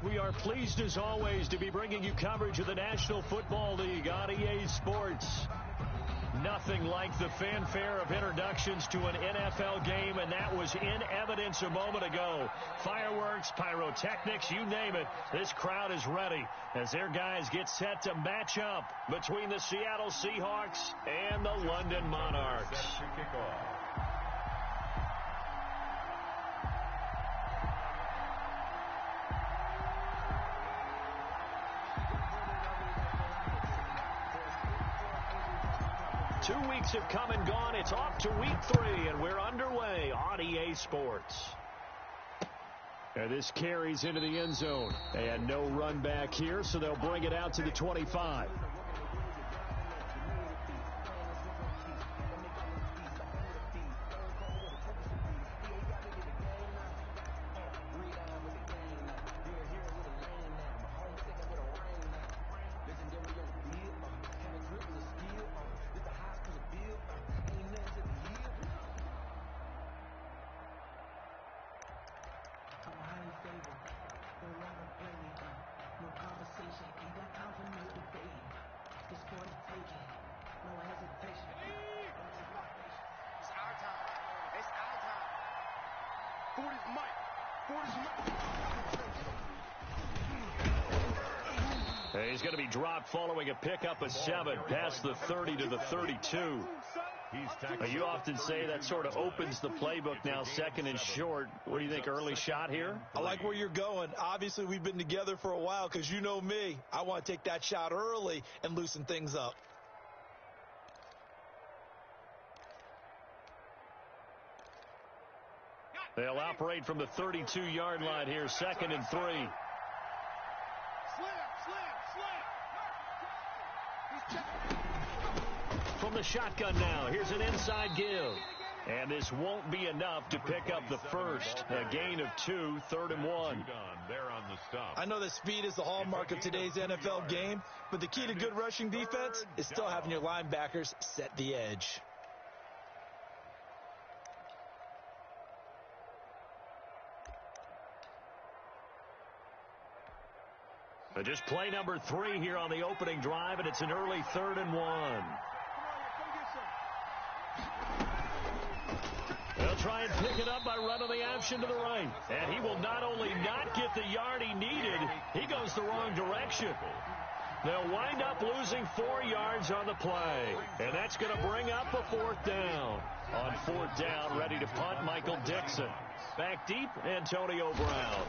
We are pleased as always to be bringing you coverage of the National Football League on EA Sports. Nothing like the fanfare of introductions to an NFL game, and that was in evidence a moment ago. Fireworks, pyrotechnics, you name it. This crowd is ready as their guys get set to match up between the Seattle Seahawks and the London Monarchs. Kickoff. 2 weeks have come and gone. It's off to week 3, and we're underway on EA Sports. And this carries into the end zone. And no run back here, so they'll bring it out to the 25. He's going to be dropped following a pickup of 7 past the 30 to the 32. You often say that sort of opens the playbook now, second and short. What do you think, early shot here? I like where you're going. Obviously, we've been together for a while because you know me. I want to take that shot early and loosen things up. They'll operate from the 32-yard line here, 2nd and 3. From the shotgun now, here's an inside give. And this won't be enough to pick up the first. A gain of 2, 3rd and 1. I know that speed is the hallmark of today's NFL game, but the key to good rushing defense is still having your linebackers set the edge. Just play number 3 here on the opening drive, and it's an early 3rd and 1. They'll try and pick it up by running the option to the right. And he will not only not get the yard he needed, he goes the wrong direction. They'll wind up losing 4 yards on the play. And that's going to bring up a 4th down. On 4th down, ready to punt, Michael Dixon. Back deep, Antonio Brown.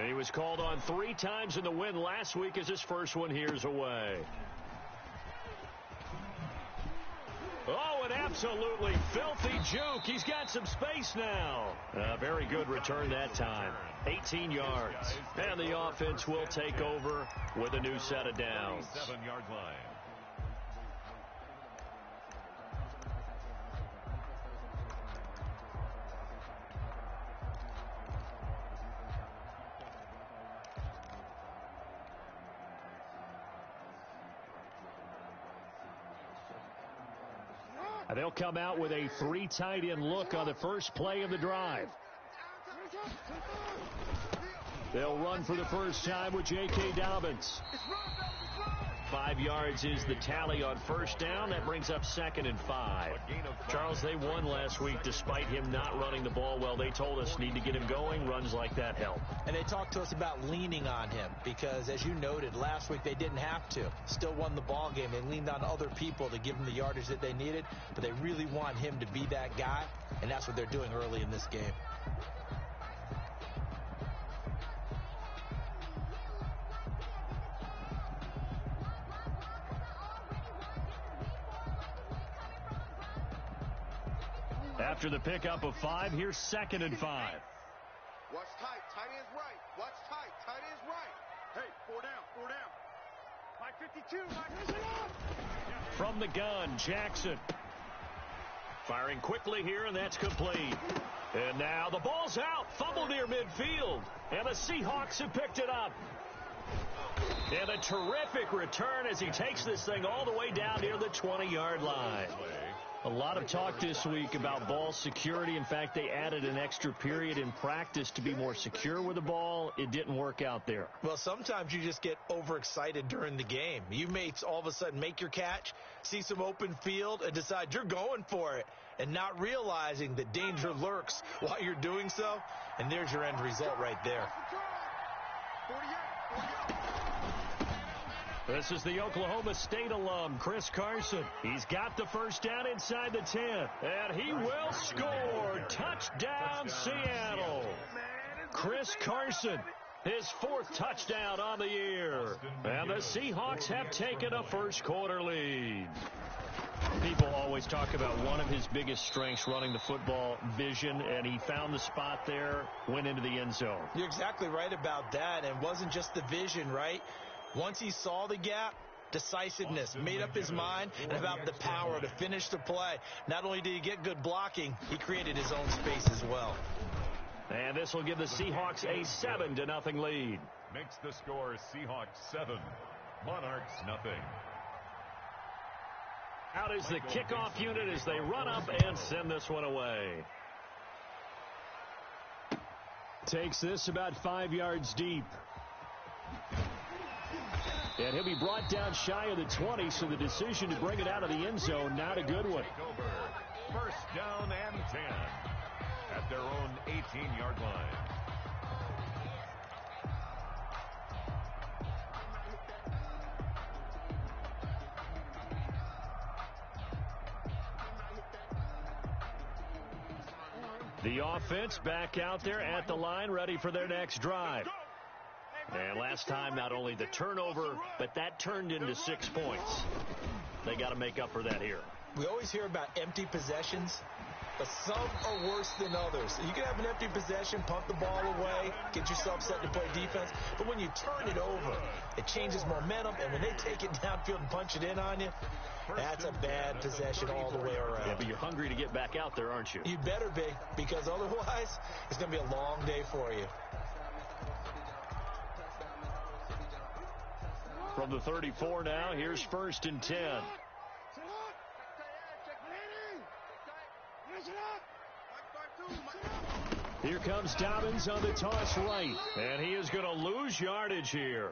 He was called on 3 times in the win last week as his first one here's away. Oh, an absolutely filthy juke. He's got some space now. Very good return that time. 18 yards. And the offense will take over with a new set of downs. 7-yard line. They'll come out with a 3 tight end look on the first play of the drive. They'll run for the first time with J.K. Dobbins. 5 yards is the tally on first down. That brings up 2nd and 5. Charles, they won last week despite him not running the ball well. They told us need to get him going. Runs like that help. And they talked to us about leaning on him because, as you noted, last week they didn't have to. Still won the ball game. They leaned on other people to give them the yardage that they needed, but they really want him to be that guy, and that's what they're doing early in this game. After the pickup of 5, here's 2nd and 5. Watch tight. Tight end's right. Watch tight. Tight end's right. Hey, 4 down. 4 down. 552. 552. From the gun, Jackson. Firing quickly here, and that's complete. And now the ball's out. Fumble near midfield. And the Seahawks have picked it up. And a terrific return as he takes this thing all the way down near the 20-yard line. A lot of talk this week about ball security. In fact, they added an extra period in practice to be more secure with the ball. It didn't work out there. Well, sometimes you just get overexcited during the game. You may all of a sudden make your catch, see some open field, and decide you're going for it, and not realizing that danger lurks while you're doing so. And there's your end result right there. This is the Oklahoma State alum, Chris Carson. He's got the first down inside the 10, and he will score. Touchdown, Seattle. Chris Carson, his 4th touchdown on the year. And the Seahawks have taken a first-quarter lead. People always talk about one of his biggest strengths, running the football, vision, and he found the spot there, went into the end zone. You're exactly right about that, and it wasn't just the vision, right? Once he saw the gap, decisiveness, made up his mind, and about the power to finish the play. Not only did he get good blocking, he created his own space as well. And this will give the Seahawks a 7-0 lead. Makes the score Seahawks 7, Monarchs 0. Out is the kickoff unit as they run up and send this one away. Takes this about 5 yards deep. And he'll be brought down shy of the 20, so the decision to bring it out of the end zone, not a good one. First down and 10 at their own 18-yard line. The offense back out there at the line, ready for their next drive. And last time, not only the turnover, but that turned into 6 points. They got to make up for that here. We always hear about empty possessions, but some are worse than others. You can have an empty possession, punt the ball away, get yourself set to play defense, but when you turn it over, it changes momentum, and when they take it downfield and punch it in on you, that's a bad possession all the way around. Yeah, but you're hungry to get back out there, aren't you? You better be, because otherwise, it's going to be a long day for you. From the 34 now, here's 1st and 10. Here comes Dobbins on the toss right, and he is going to lose yardage here.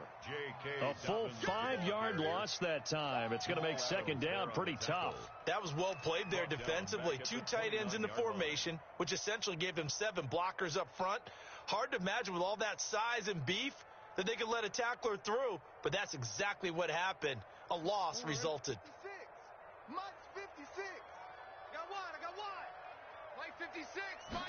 A full 5-yard loss that time. It's going to make 2nd down pretty tough. That was well played there defensively. 2 tight ends in the formation, which essentially gave him 7 blockers up front. Hard to imagine with all that size and beef that they could let a tackler through, but that's exactly what happened. A loss resulted. Mike's 56. I got one. Mike 56. Mike.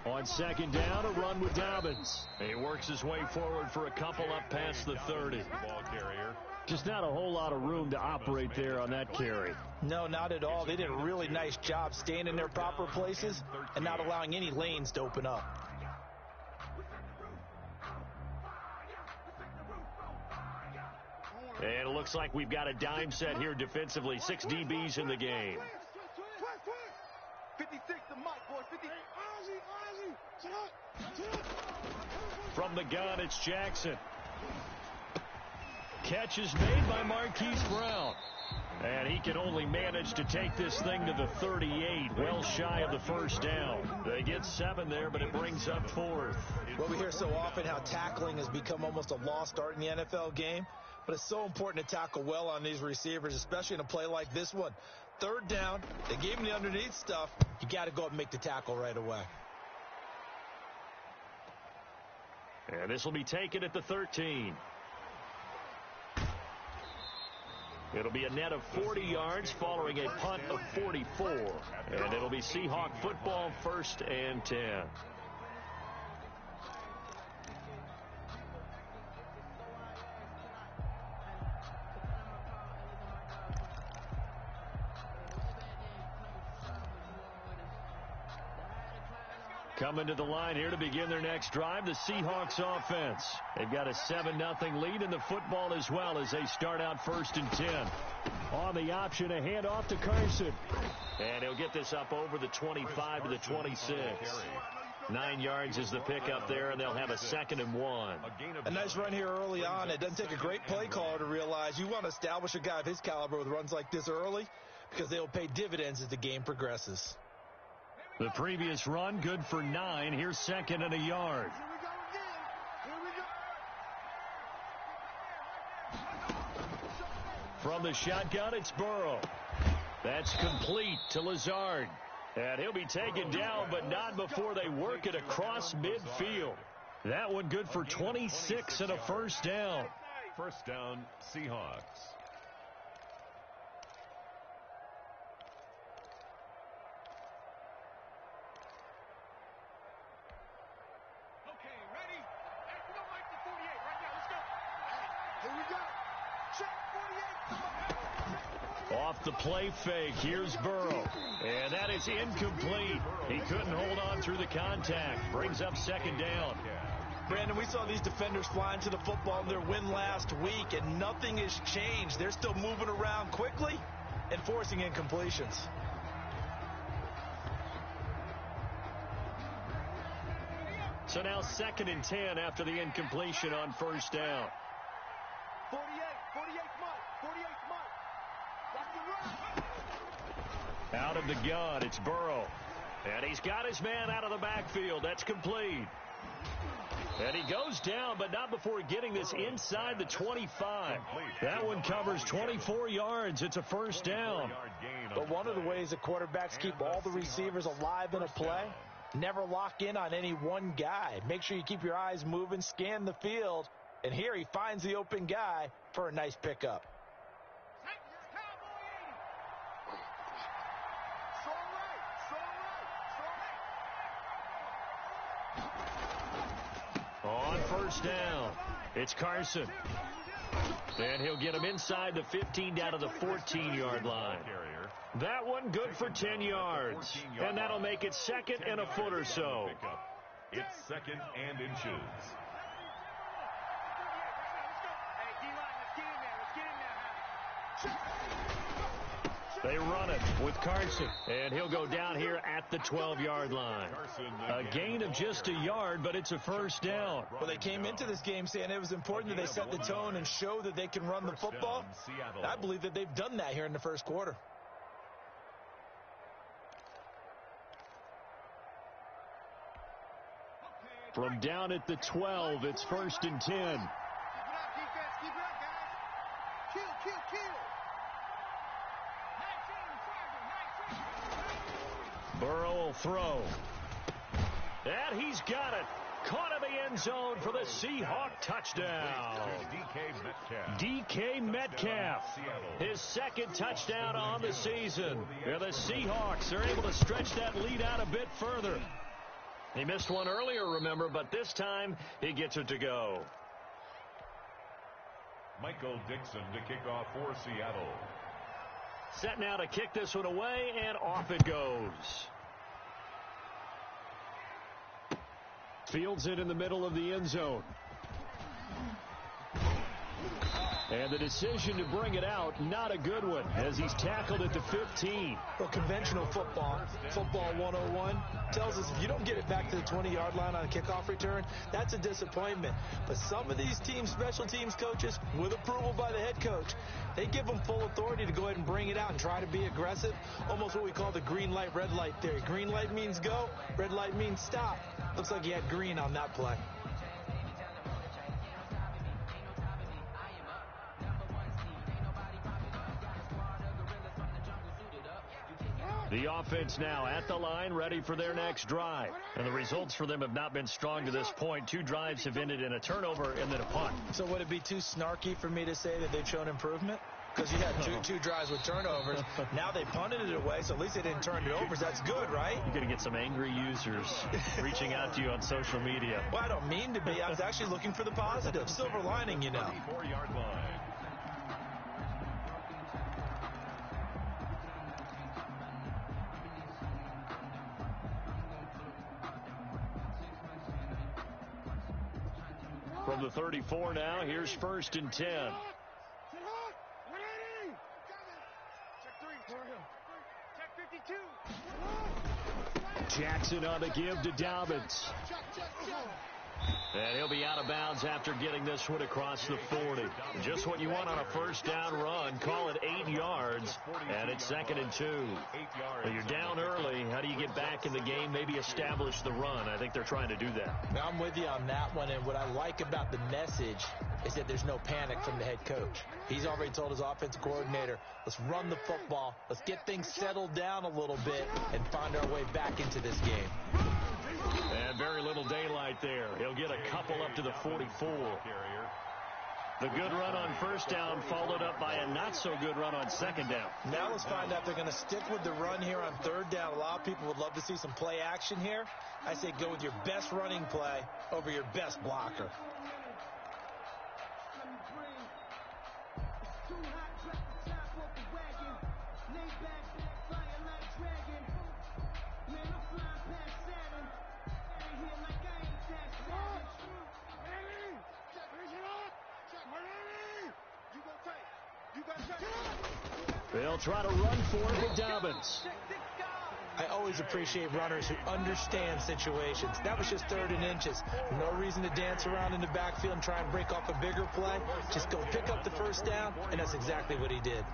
On 2nd down, a run with Dobbins. He works his way forward for a couple up past the 30. Ball carrier. Just not a whole lot of room to operate there on that carry. No, not at all. They did a really nice job staying in their proper places and not allowing any lanes to open up. And it looks like we've got a dime set here defensively. 6 DBs in the game. 56 to Mike, boy. 50. From the gun, it's Jackson. Catch is made by Marquise Brown. And he can only manage to take this thing to the 38, well shy of the 1st down. They get 7 there, but it brings up 4th. Well, we hear so often how tackling has become almost a lost art in the NFL game. But it's so important to tackle well on these receivers, especially in a play like this one. 3rd down, they gave him the underneath stuff. You got to go up and make the tackle right away. And this will be taken at the 13. It'll be a net of 40 yards following a punt of 44. And it'll be Seahawk football, 1st and 10. Coming to the line here to begin their next drive, the Seahawks offense. They've got a 7-0 lead in the football as well as they start out 1st and 10. On the option, a handoff to Carson. And he'll get this up over the 25 to the 26. 9 yards is the pickup there, and they'll have a 2nd and 1. A nice run here early on. It doesn't take a great play caller to realize you want to establish a guy of his caliber with runs like this early. because they will pay dividends as the game progresses. The previous run, good for 9. Here's second and a yard. From the shotgun, it's Burrow. That's complete to Lazard. And he'll be taken down, but not before they work it across midfield. That one good for 26 and a first down. First down, Seahawks. Okay, ready? Hey, we don't like the 48 right now. Let's go. Here we go. Check 48. Off the play fake, here's Burrow. And that is incomplete. He couldn't hold on through the contact. Brings up second down. Brandon, we saw these defenders flying to the football in their win last week, and nothing has changed. They're still moving around quickly and forcing incompletions. So now second and 10 after the incompletion on first down. 48 mark. 48 mark. That's the run. Out of the gun, it's Burrow. And he's got his man out of the backfield. That's complete. And he goes down, but not before getting this inside the 25. That one covers 24 yards. It's a first down. But one of the ways that quarterbacks keep all the receivers alive in a play, never lock in on any one guy. Make sure you keep your eyes moving, scan the field, and here he finds the open guy for a nice pickup. On first down, it's Carson. And he'll get him inside the 15 down to the 14-yard line. That one good for 10 yards. And that'll make it second and a foot or so. It's second and inches. They run it with Carson, and he'll go down here at the 12-yard line. A gain of just a yard, but it's a first down. Well, they came into this game saying it was important that they set the tone and show that they can run the football. I believe that they've done that here in the first quarter. From down at the 12, it's first and 10. Keep it up, defense. Keep it up, guys. Kill. Burrow will throw. And he's got it. Caught in the end zone for the Seahawk touchdown. DK Metcalf. His second touchdown on the season. And the Seahawks are able to stretch that lead out a bit further. He missed one earlier, remember, but this time he gets it to go. Michael Dixon to kick off for Seattle. Set now to kick this one away, and off it goes. Fields it in the middle of the end zone. And the decision to bring it out, not a good one, as he's tackled at the 15. Well, conventional football 101, tells us if you don't get it back to the 20-yard line on a kickoff return, that's a disappointment. But some of these teams, special teams coaches, with approval by the head coach, they give them full authority to go ahead and bring it out and try to be aggressive, almost what we call the green light, red light theory. Green light means go, red light means stop. Looks like he had green on that play. The offense now at the line, ready for their next drive. And the results for them have not been strong to this point. 2 drives have ended in a turnover and then a punt. So would it be too snarky for me to say that they've shown improvement? Because you had two drives with turnovers. Now they punted it away, so at least they didn't turn it over. That's good, right? You're going to get some angry users reaching out to you on social media. Well, I don't mean to be. I was actually looking for the positive. Silver lining, you know. 4-yard line. From the 34 now, here's first and 10. Jackson on the give to Dobbins. And he'll be out of bounds after getting this one across the 40. Just what you want on a first down run. Call it 8 yards, and it's 2nd and 2. Well, you're down early. How do you get back in the game, maybe establish the run? I think they're trying to do that. Now, I'm with you on that one, and what I like about the message is that there's no panic from the head coach. He's already told his offensive coordinator, let's run the football, let's get things settled down a little bit, and find our way back into this game. And very little daylight there. He'll get a couple up to the 44. The good run on first down followed up by a not-so-good run on second down. Now let's find out if they're going to stick with the run here on third down. A lot of people would love to see some play action here. I say go with your best running play over your best blocker. They'll try to run for it with Dobbins. I always appreciate runners who understand situations. That was just 3rd and inches. No reason to dance around in the backfield and try and break off a bigger play. Just go pick up the first down, and that's exactly what he did.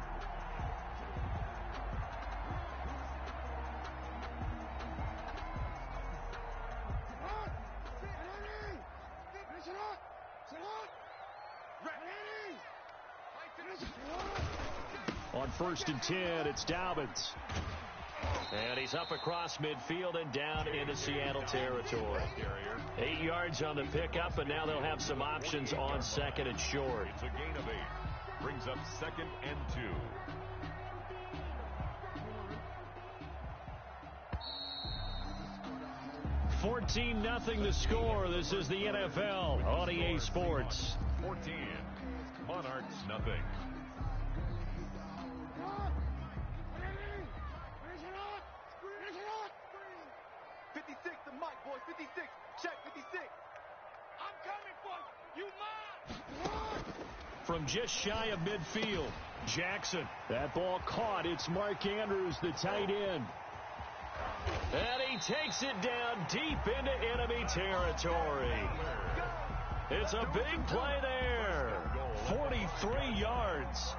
On 1st and 10, it's Dobbins. And he's up across midfield and down into Seattle territory. 8 yards on the pickup, and now they'll have some options on 2nd and short. It's a gain of 8. Brings up 2nd and 2. $14-0 the score. This is the NFL on EA Sports. 14. Monarchs nothing. 56, the mic, boy. 56. Check 56. I'm coming for you. You mine. From just shy of midfield, Jackson. That ball caught. It's Mark Andrews, the tight end. And he takes it down deep into enemy territory. It's a big play there. 43 yards.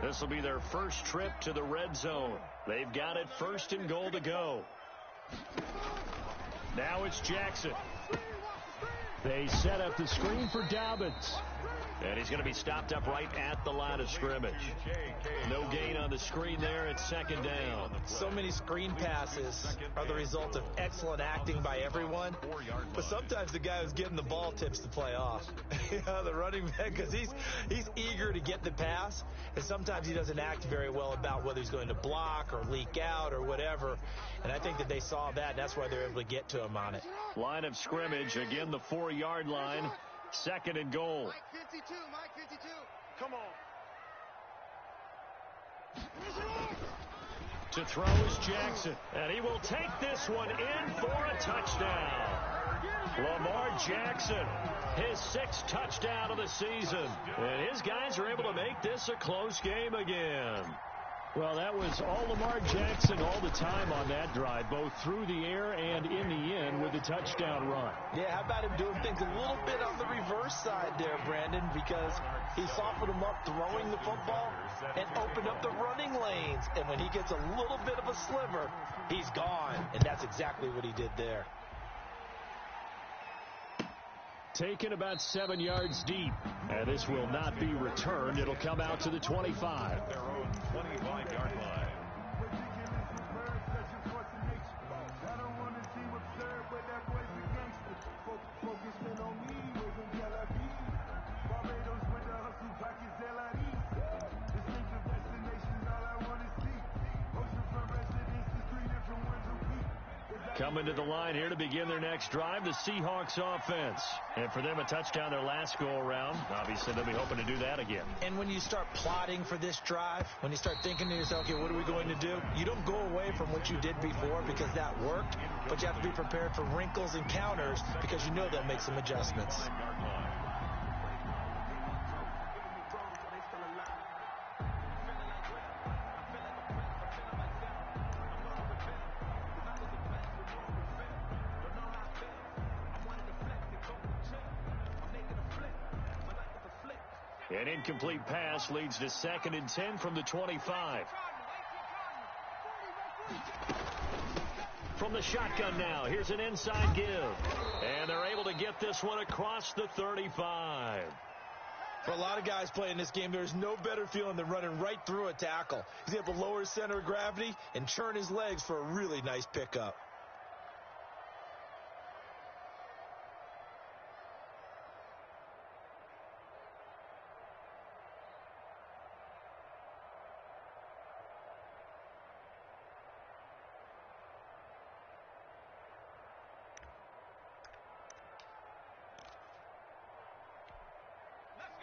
This will be their first trip to the red zone. They've got it 1st and goal to go. Now it's Jackson. They set up the screen for Dobbins. And he's going to be stopped up right at the line of scrimmage. No gain on the screen there. It's 2nd down. So many screen passes are the result of excellent acting by everyone. But sometimes the guy who's getting the ball tips the play off. The running back, because he's eager to get the pass. And sometimes he doesn't act very well about whether he's going to block or leak out or whatever. And I think that they saw that, and that's why they're able to get to him on it. Line of scrimmage, again the 4-yard line. 2nd and goal. Mike 52, Mike 52. Come on. To throw is Jackson. And he will take this one in for a touchdown. Lamar Jackson, his 6th touchdown of the season. And his guys are able to make this a close game again. Well, that was all Lamar Jackson all the time on that drive, both through the air and in the end with the touchdown run. Yeah, how about him doing things a little bit on the reverse side there, Brandon, because he softened him up throwing the football and opened up the running lanes. And when he gets a little bit of a sliver, he's gone. And that's exactly what he did there. Taken about 7 yards deep. And this will not be returned. It'll come out to the 25. Their own 25-yard line. Coming to the line here to begin their next drive, the Seahawks offense. And for them, a touchdown their last go-around. Obviously, they'll be hoping to do that again. And when you start plotting for this drive, when you start thinking to yourself, okay, what are we going to do? You don't go away from what you did before because that worked, but you have to be prepared for wrinkles and counters because you know they'll make some adjustments. An incomplete pass leads to 2nd and 10 from the 25. From the shotgun now, here's an inside give. And they're able to get this one across the 35. For a lot of guys playing this game, there's no better feeling than running right through a tackle. He's able to lower his center of gravity and churn his legs for a really nice pickup.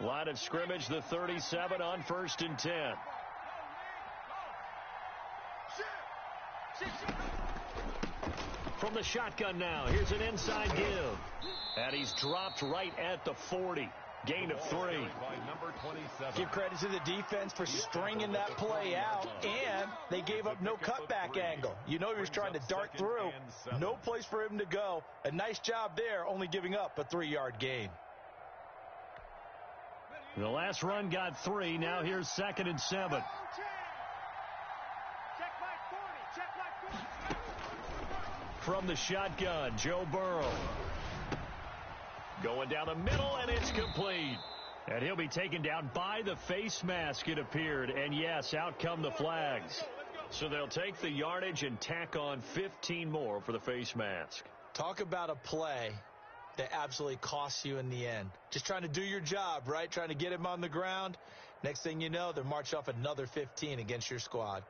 Line of scrimmage, the 37 on 1st and 10. From the shotgun now, here's an inside give. And he's dropped right at the 40. Gain of 3. Give credit to the defense for stringing that play out, and they gave up no cutback angle. You know he was trying to dart through. No place for him to go. A nice job there, only giving up a 3-yard gain. The last run got 3. Now here's 2nd and 7. From the shotgun, Joe Burrow. Going down the middle, and it's complete. And he'll be taken down by the face mask, it appeared. And yes, out come the flags. So they'll take the yardage and tack on 15 more for the face mask. Talk about a play that absolutely costs you in the end. Just trying to do your job, right? Trying to get him on the ground. Next thing you know, they're marching off another 15 against your squad.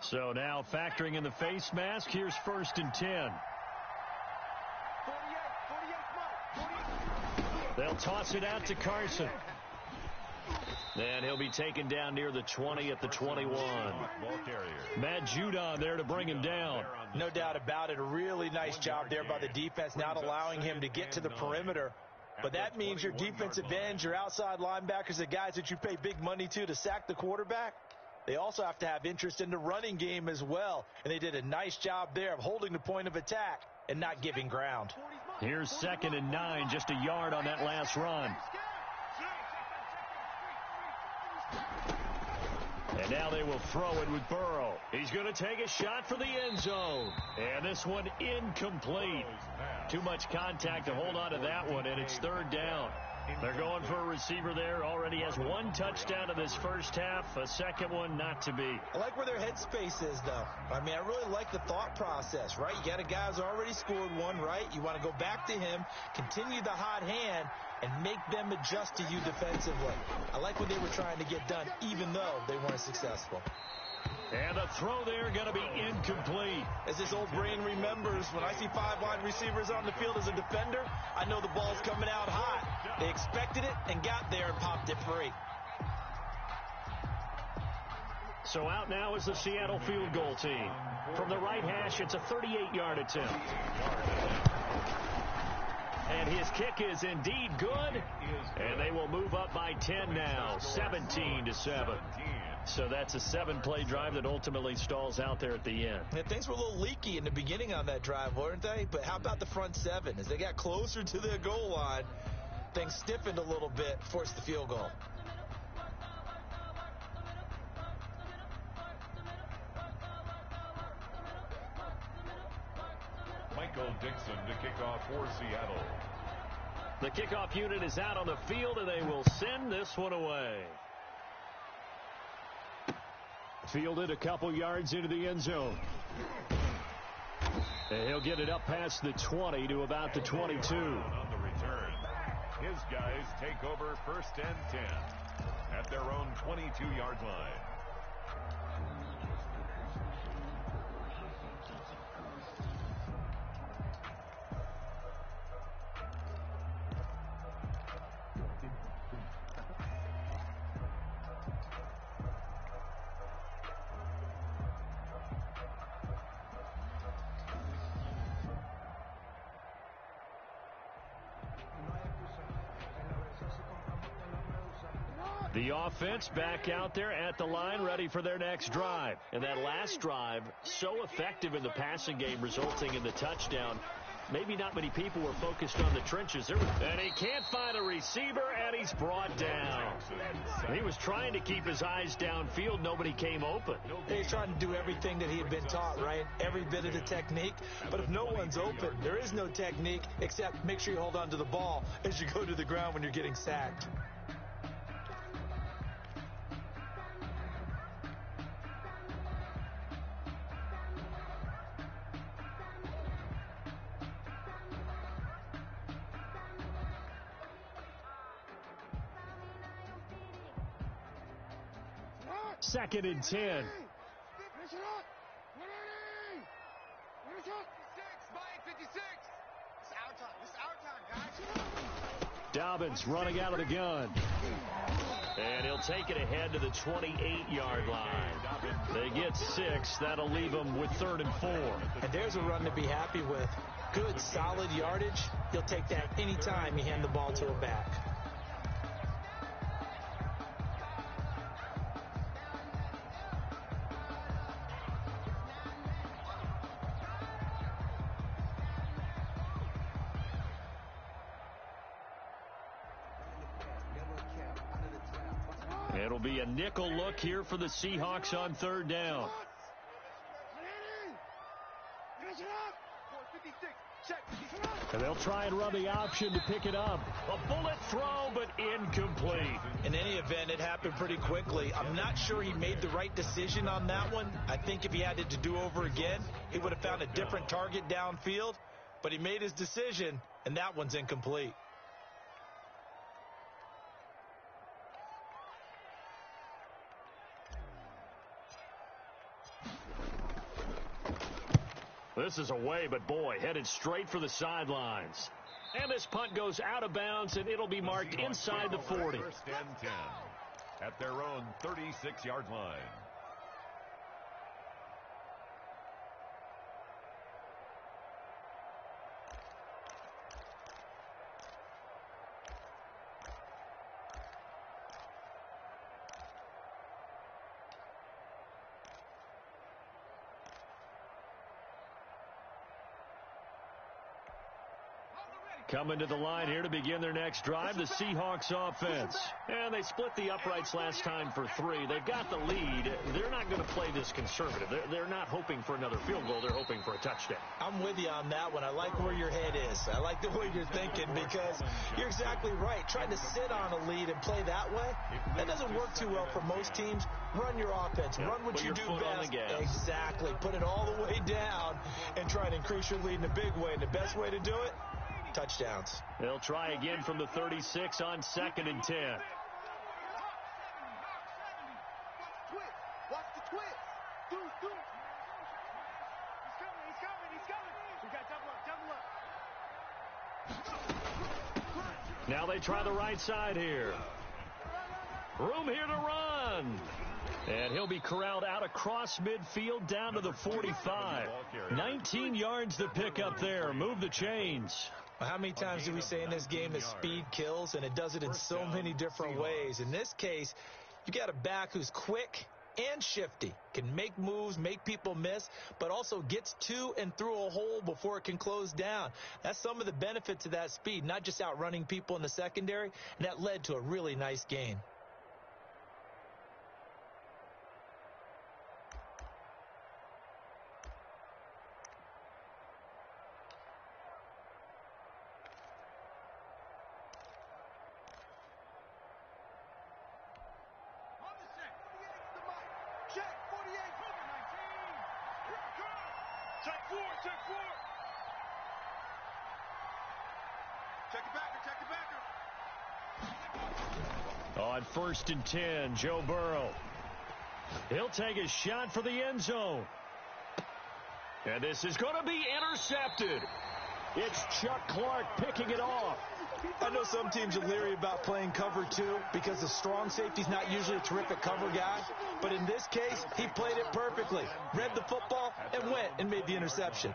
So now factoring in the face mask, here's 1st and 10. They'll toss it out to Carson. And he'll be taken down near the 20 at the 21. Matt Judon there to bring him down. No doubt about it. A really nice job there by the defense, not allowing him to get to the perimeter. But that means your defensive ends, your outside linebackers, the guys that you pay big money to sack the quarterback, they also have to have interest in the running game as well. And they did a nice job there of holding the point of attack and not giving ground. Here's 2nd and 9, just a yard on that last run. And now they will throw it with Burrow. He's going to take a shot for the end zone. And this one incomplete. Too much contact to hold on to that one, and it's 3rd down. They're going for a receiver there. Already has 1 touchdown in this first half. A second one not to be. I like where their headspace is, though. I mean, I really like the thought process, right? You got a guy who's already scored one, right? You want to go back to him, continue the hot hand, and make them adjust to you defensively. I like what they were trying to get done, even though they weren't successful. And the throw there going to be incomplete. As this old brain remembers, when I see 5 wide receivers on the field as a defender, I know the ball's coming out hot. They expected it and got there and popped it free. So out now is the Seattle field goal team. From the right hash, it's a 38-yard attempt. And his kick is indeed good. And they will move up by 10 now, 17-7. So that's a 7-play drive that ultimately stalls out there at the end. Yeah, things were a little leaky in the beginning on that drive, weren't they? But how about the front 7? As they got closer to their goal line, things stiffened a little bit, forced the field goal. Michael Dixon to kick off for Seattle. The kickoff unit is out on the field, and they will send this one away. Fielded a couple yards into the end zone. And he'll get it up past the 20 to about the 22. On the return, his guys take over 1st and 10 at their own 22-yard line. The offense back out there at the line, ready for their next drive. And that last drive, so effective in the passing game, resulting in the touchdown. Maybe not many people were focused on the trenches. And he can't find a receiver, and he's brought down. He was trying to keep his eyes downfield. Nobody came open. He's trying to do everything that he had been taught, right? Every bit of the technique. But if no one's open, there is no technique except make sure you hold on to the ball as you go to the ground when you're getting sacked. Second and 10. Dobbins running out of the gun. And he'll take it ahead to the 28-yard line. They get 6. That'll leave them with 3rd and 4. And there's a run to be happy with. Good, solid yardage. He'll take that anytime you hand the ball to a back. It'll be a nickel look here for the Seahawks on 3rd down. And they'll try and run the option to pick it up. A bullet throw, but incomplete. In any event, it happened pretty quickly. I'm not sure he made the right decision on that one. I think if he had it to do over again, he would have found a different target downfield. But he made his decision, and that one's incomplete. This is away, but boy, headed straight for the sidelines. And this punt goes out of bounds, and it'll be marked inside the 40. 1st and 10 at their own 36-yard line. Coming to the line here to begin their next drive, the Seahawks offense. And they split the uprights last time for 3. They've got the lead. They're not going to play this conservative. They're not hoping for another field goal. They're hoping for a touchdown. I'm with you on that one. I like where your head is. I like the way you're thinking because you're exactly right. Trying to sit on a lead and play that way, that doesn't work too well for most teams. Run your offense. Run what you do best. Exactly. Put it all the way down and try and increase your lead in a big way. And the best way to do it, touchdowns. They'll try again from the 36 on 2nd and 10. Watch the twist. Do. He's coming. We got double up. Now they try the right side here. Room here to run. And he'll be corralled out across midfield down to the 45. 19 yards to pick up there. Move the chains. How many times do we say in this game that speed kills, and it does it in so many different ways? In this case, you got a back who's quick and shifty, can make moves, make people miss, but also gets to and through a hole before it can close down. That's some of the benefits of that speed, not just outrunning people in the secondary, and that led to a really nice gain. On 1st and 10, Joe Burrow. He'll take a shot for the end zone. And this is going to be intercepted. It's Chuck Clark picking it off. I know some teams are leery about playing cover 2 because the strong safety's not usually a terrific cover guy. But in this case, he played it perfectly. Read the football and went and made the interception.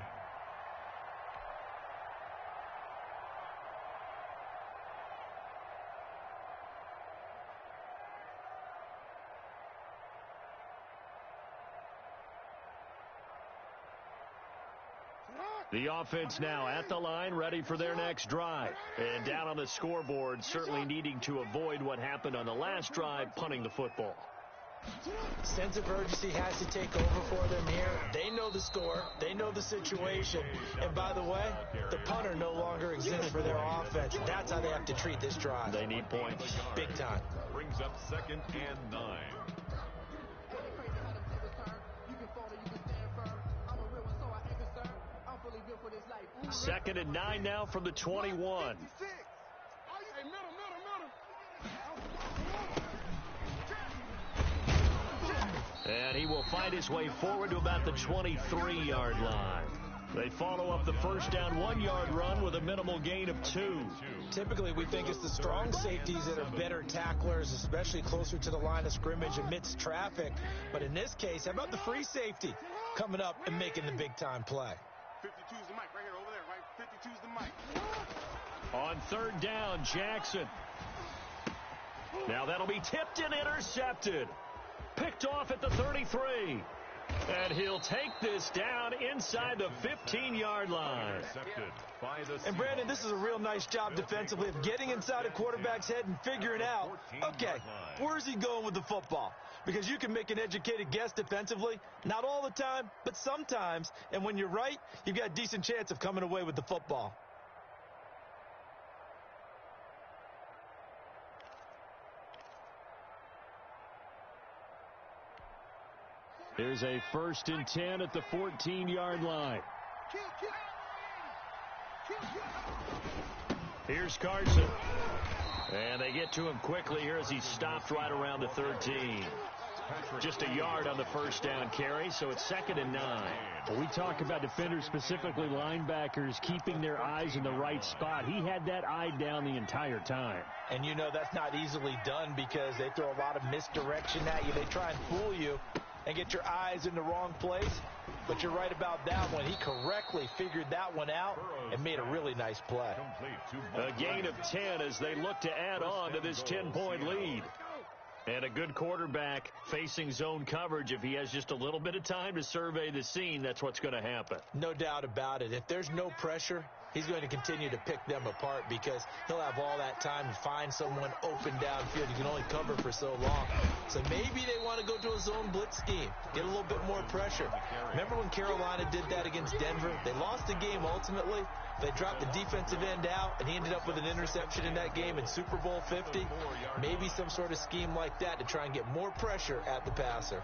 The offense now at the line, ready for their next drive. And down on the scoreboard, certainly needing to avoid what happened on the last drive, punting the football. Sense of urgency has to take over for them here. They know the score. They know the situation. And by the way, the punter no longer exists for their offense. That's how they have to treat this drive. They need points. Big time. Brings up 2nd and 9. Second and 9 now from the 21. And he will find his way forward to about the 23-yard line. They follow up the first down 1-yard run with a minimal gain of 2. Typically, we think it's the strong safeties that are better tacklers, especially closer to the line of scrimmage amidst traffic. But in this case, how about the free safety coming up and making the big-time play? 52's the mic right here, over there, right? 52's the mic. On third down, Jackson. Now that'll be tipped and intercepted. Picked off at the 33. And he'll take this down inside the 15-yard line. And, Brandon, this is a real nice job defensively of getting inside a quarterback's head and figuring out, okay, where's he going with the football? Because you can make an educated guess defensively, not all the time, but sometimes. And when you're right, you've got a decent chance of coming away with the football. Here's a 1st and 10 at the 14-yard line. Here's Carson. And they get to him quickly here as he stopped right around the 13. Just a yard on the first down carry, so it's 2nd and 9. Well, we talk about defenders, specifically linebackers, keeping their eyes in the right spot. He had that eye down the entire time. And you know that's not easily done because they throw a lot of misdirection at you. They try and fool you and get your eyes in the wrong place. But you're right about that one. He correctly figured that one out and made a really nice play. A gain of 10 as they look to add on to this 10-point lead. And a good quarterback facing zone coverage. If he has just a little bit of time to survey the scene, that's what's going to happen. No doubt about it. If there's no pressure, he's going to continue to pick them apart because he'll have all that time to find someone open downfield. He can only cover for so long. So maybe they want to go to a zone blitz scheme, get a little bit more pressure. Remember when Carolina did that against Denver? They lost the game ultimately. They dropped the defensive end out, and he ended up with an interception in that game in Super Bowl 50. Maybe some sort of scheme like that to try and get more pressure at the passer.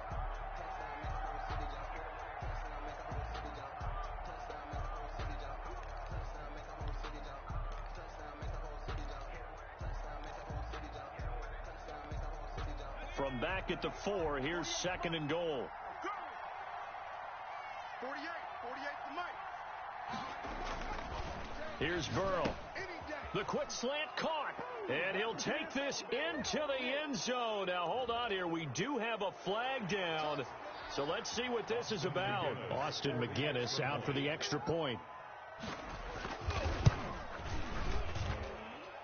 From back at the 4, here's 2nd and goal. 48 the mic. Here's Burrow. The quick slant caught. And he'll take this into the end zone. Now, hold on here. We do have a flag down. So let's see what this is about. Austin McGinnis out for the extra point.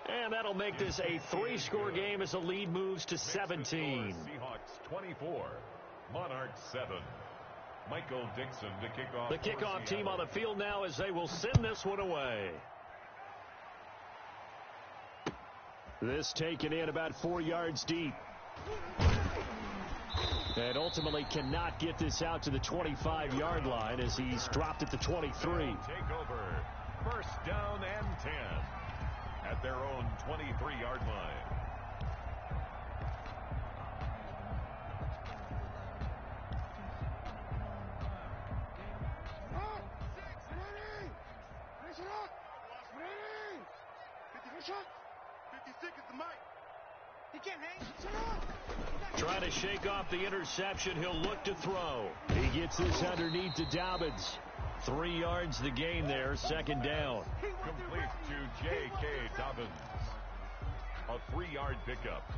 And that'll make this a 3-score game as the lead moves to 17. Seahawks 24, Monarchs 7. Michael Dixon to kick off. The kickoff team on the field now as they will send this one away. This taken in about 4 yards deep. And ultimately cannot get this out to the 25-yard line as he's dropped at the 23. Take over. 1st down and 10 at their own 23-yard line. Trying to shake off the interception. He'll look to throw. He gets this underneath to Dobbins. 3 yards the gain there. 2nd down. Complete to J.K. Dobbins. A 3-yard pickup.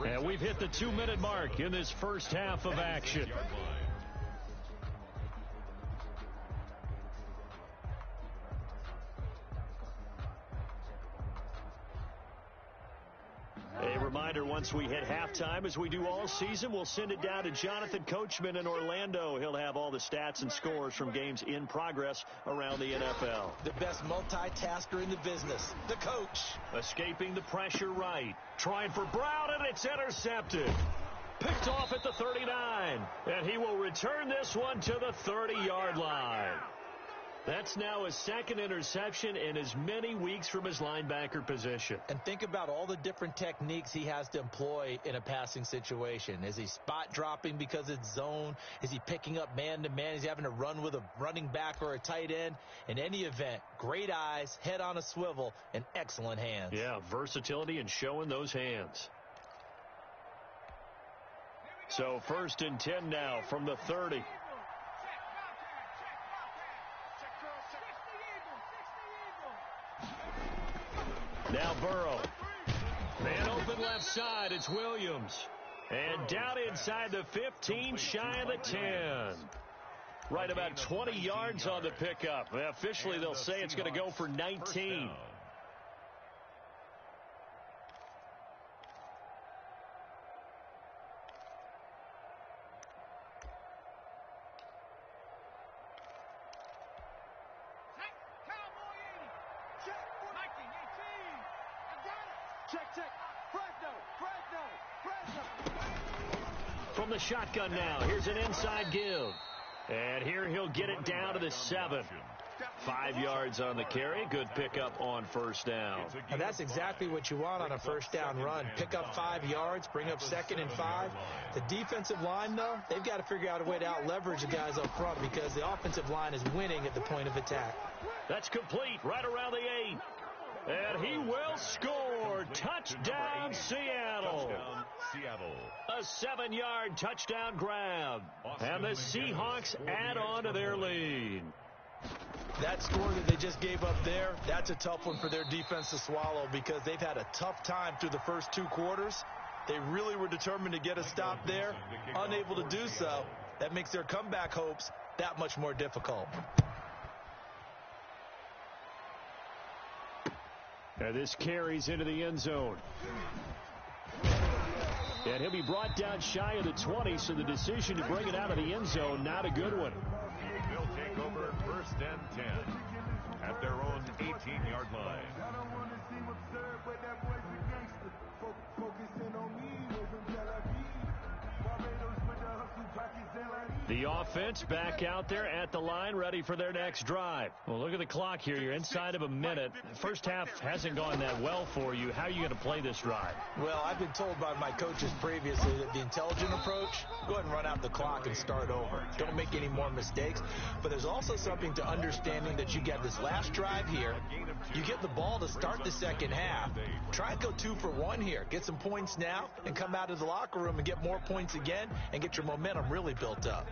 And we've hit the 2-minute mark in this first half of action. A reminder, once we hit halftime, as we do all season, we'll send it down to Jonathan Coachman in Orlando. He'll have all the stats and scores from games in progress around the NFL. The best multitasker in the business, the coach. Escaping the pressure right. Trying for Brown, and it's intercepted. Picked off at the 39. And he will return this one to the 30-yard line. That's now his second interception in as many weeks from his linebacker position. And think about all the different techniques he has to employ in a passing situation. Is he spot dropping because it's zone? Is he picking up man-to-man? Is he having to run with a running back or a tight end? In any event, great eyes, head on a swivel, and excellent hands. Yeah, versatility and showing those hands. So 1st and 10 now from the 30. Now Burrow. Man open left side. It's Williams. And down inside the 15, shy of the 10. Right about 20 yards on the pickup. Officially, they'll say it's going to go for 19. From the shotgun now, here's an inside give. And here he'll get it down to the 7. 5 yards on the carry. Good pickup on first down. And that's exactly what you want on a first down run. Pick up 5 yards, bring up 2nd and 5. The defensive line, though, they've got to figure out a way to out-leverage the guys up front because the offensive line is winning at the point of attack. That's complete right around the 8. And he will score. Touchdown, Seattle. A 7-yard touchdown grab. And the Seahawks add on to their lead. That score that they just gave up there, that's a tough one for their defense to swallow because they've had a tough time through the first 2 quarters. They really were determined to get a stop there. Unable to do so. That makes their comeback hopes that much more difficult. And this carries into the end zone. And he'll be brought down shy of the 20, so the decision to bring it out of the end zone, not a good one. They'll take over 1st and 10 at their own 18-yard line. The offense back out there at the line, ready for their next drive. Well, look at the clock here. You're inside of a minute. First half hasn't gone that well for you. How are you going to play this drive? Well, I've been told by my coaches previously that the intelligent approach, go ahead and run out the clock and start over. Don't make any more mistakes. But there's also something to understanding that you get this last drive here. You get the ball to start the second half. Try and go 2 for 1 here. Get some points now and come out of the locker room and get more points again and get your momentum really built up.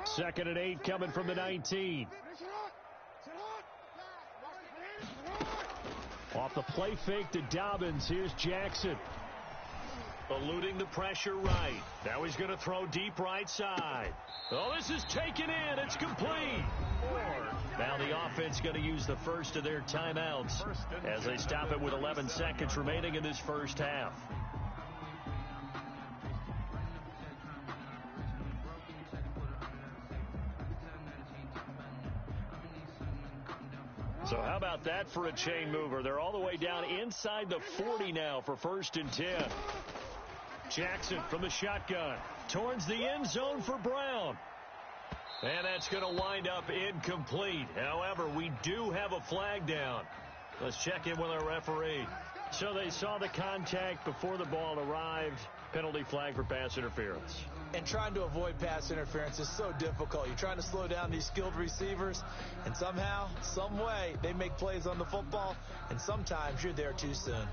2nd and 8 coming from the 19. Off the play fake to Dobbins. Here's Jackson. Eluding the pressure right. Now he's going to throw deep right side. Oh, this is taken in. It's complete. Now the offense going to use the first of their timeouts as they stop it with 11 seconds remaining in this first half. So how about that for a chain mover? They're all the way down inside the 40 now for 1st and 10. Jackson from the shotgun towards the end zone for Brown. And that's going to wind up incomplete. However, we do have a flag down. Let's check in with our referee. So they saw the contact before the ball arrived. Penalty flag for pass interference. And trying to avoid pass interference is so difficult. You're trying to slow down these skilled receivers, and somehow, some way, they make plays on the football, and sometimes you're there too soon.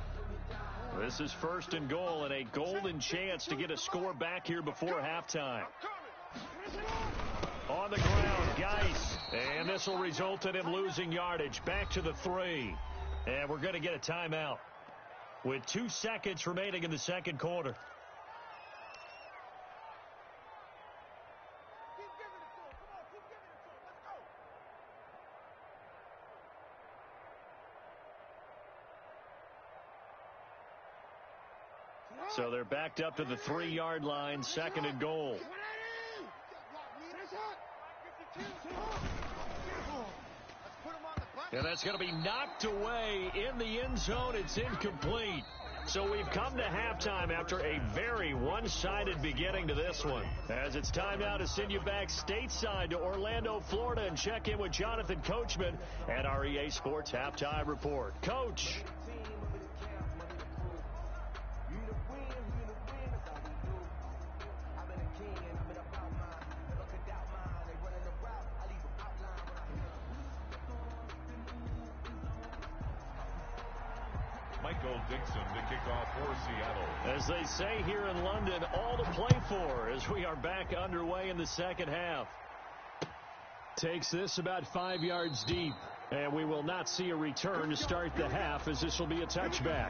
This is 1st and goal, and a golden chance to get a score back here before halftime. On the ground, Geis, and this will result in him losing yardage. Back to the 3, and we're going to get a timeout with 2 seconds remaining in the second quarter. So they're backed up to the 3-yard line, 2nd and goal. And that's going to be knocked away in the end zone. It's incomplete. So we've come to halftime after a very one-sided beginning to this one. As it's time now to send you back stateside to Orlando, Florida, and check in with Jonathan Coachman at our EA Sports Halftime Report. Coach. Dixon to kick off for Seattle. As they say here in London, all to play for as we are back underway in the second half. Takes this about 5 yards deep, and we will not see a return to start the half as this will be a touchback.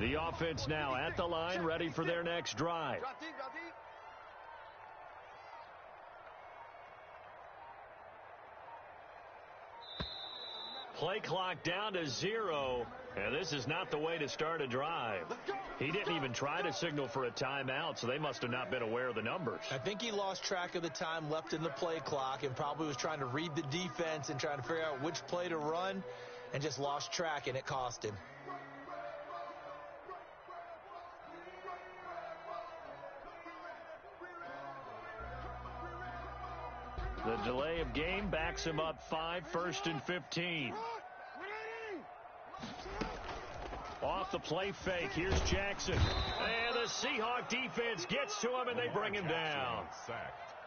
The offense now at the line, ready for their next drive. Play clock down to 0, and this is not the way to start a drive. He didn't even try to signal for a timeout, so they must have not been aware of the numbers. I think he lost track of the time left in the play clock and probably was trying to read the defense and trying to figure out which play to run and just lost track, and it cost him. The delay of game backs him up 5, 1st and 15. Off the play fake, here's Jackson. And the Seahawk defense gets to him, and they bring him down.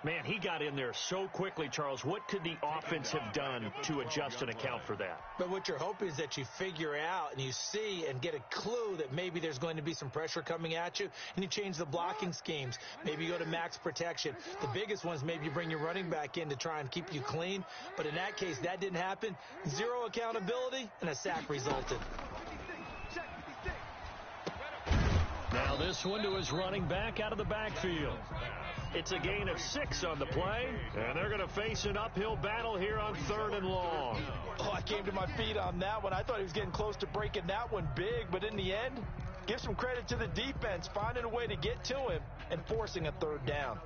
Man, he got in there so quickly, Charles. What could the offense have done to adjust and account for that? But what you're hoping is that you figure out and you see and get a clue that maybe there's going to be some pressure coming at you, and you change the blocking schemes. Maybe you go to max protection. The biggest one is maybe you bring your running back in to try and keep you clean. But in that case, that didn't happen. 0 accountability, and a sack resulted. Now this one to his running back out of the backfield. It's a gain of 6 on the play, and they're going to face an uphill battle here on 3rd and long. Oh, I came to my feet on that one. I thought he was getting close to breaking that one big, but in the end, give some credit to the defense, finding a way to get to him and forcing a 3rd down.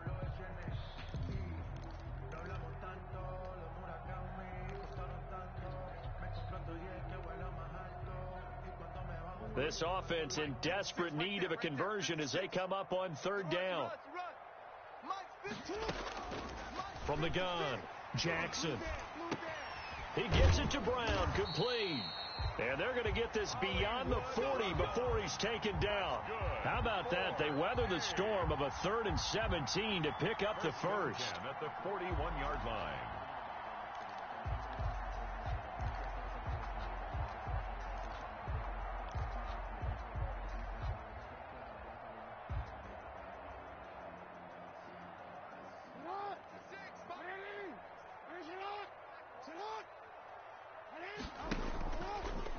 This offense in desperate need of a conversion as they come up on 3rd down. From the gun, Jackson. He gets it to Brown, complete. And they're going to get this beyond the 40 before he's taken down. How about that? They weather the storm of a 3rd and 17 to pick up the first. At the 41-yard line.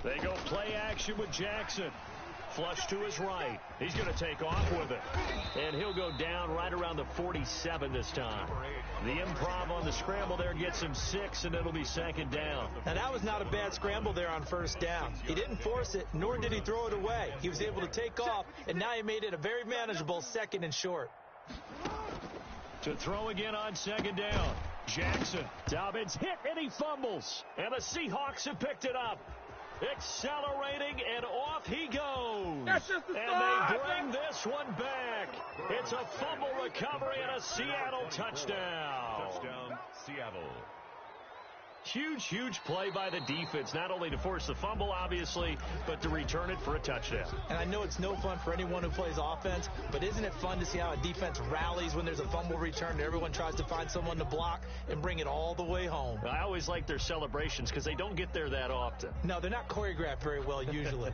They go play action with Jackson. Flush to his right. He's going to take off with it. And he'll go down right around the 47 this time. The improv on the scramble there gets him 6, and it'll be 2nd down. Now, that was not a bad scramble there on 1st down. He didn't force it, nor did he throw it away. He was able to take off, and now he made it a very manageable 2nd and short. To throw again on 2nd down. Jackson. Dobbins hit, and he fumbles. And the Seahawks have picked it up. Accelerating, and off he goes. That's just the and they bring this one back. It's a fumble recovery and a Seattle touchdown. Touchdown, Seattle. Huge play by the defense, not only to force the fumble, obviously, but to return it for a touchdown. And I know it's no fun for anyone who plays offense, but isn't it fun to see how a defense rallies when there's a fumble return and everyone tries to find someone to block and bring it all the way home? I always like their celebrations because they don't get there that often. No, they're not choreographed very well usually.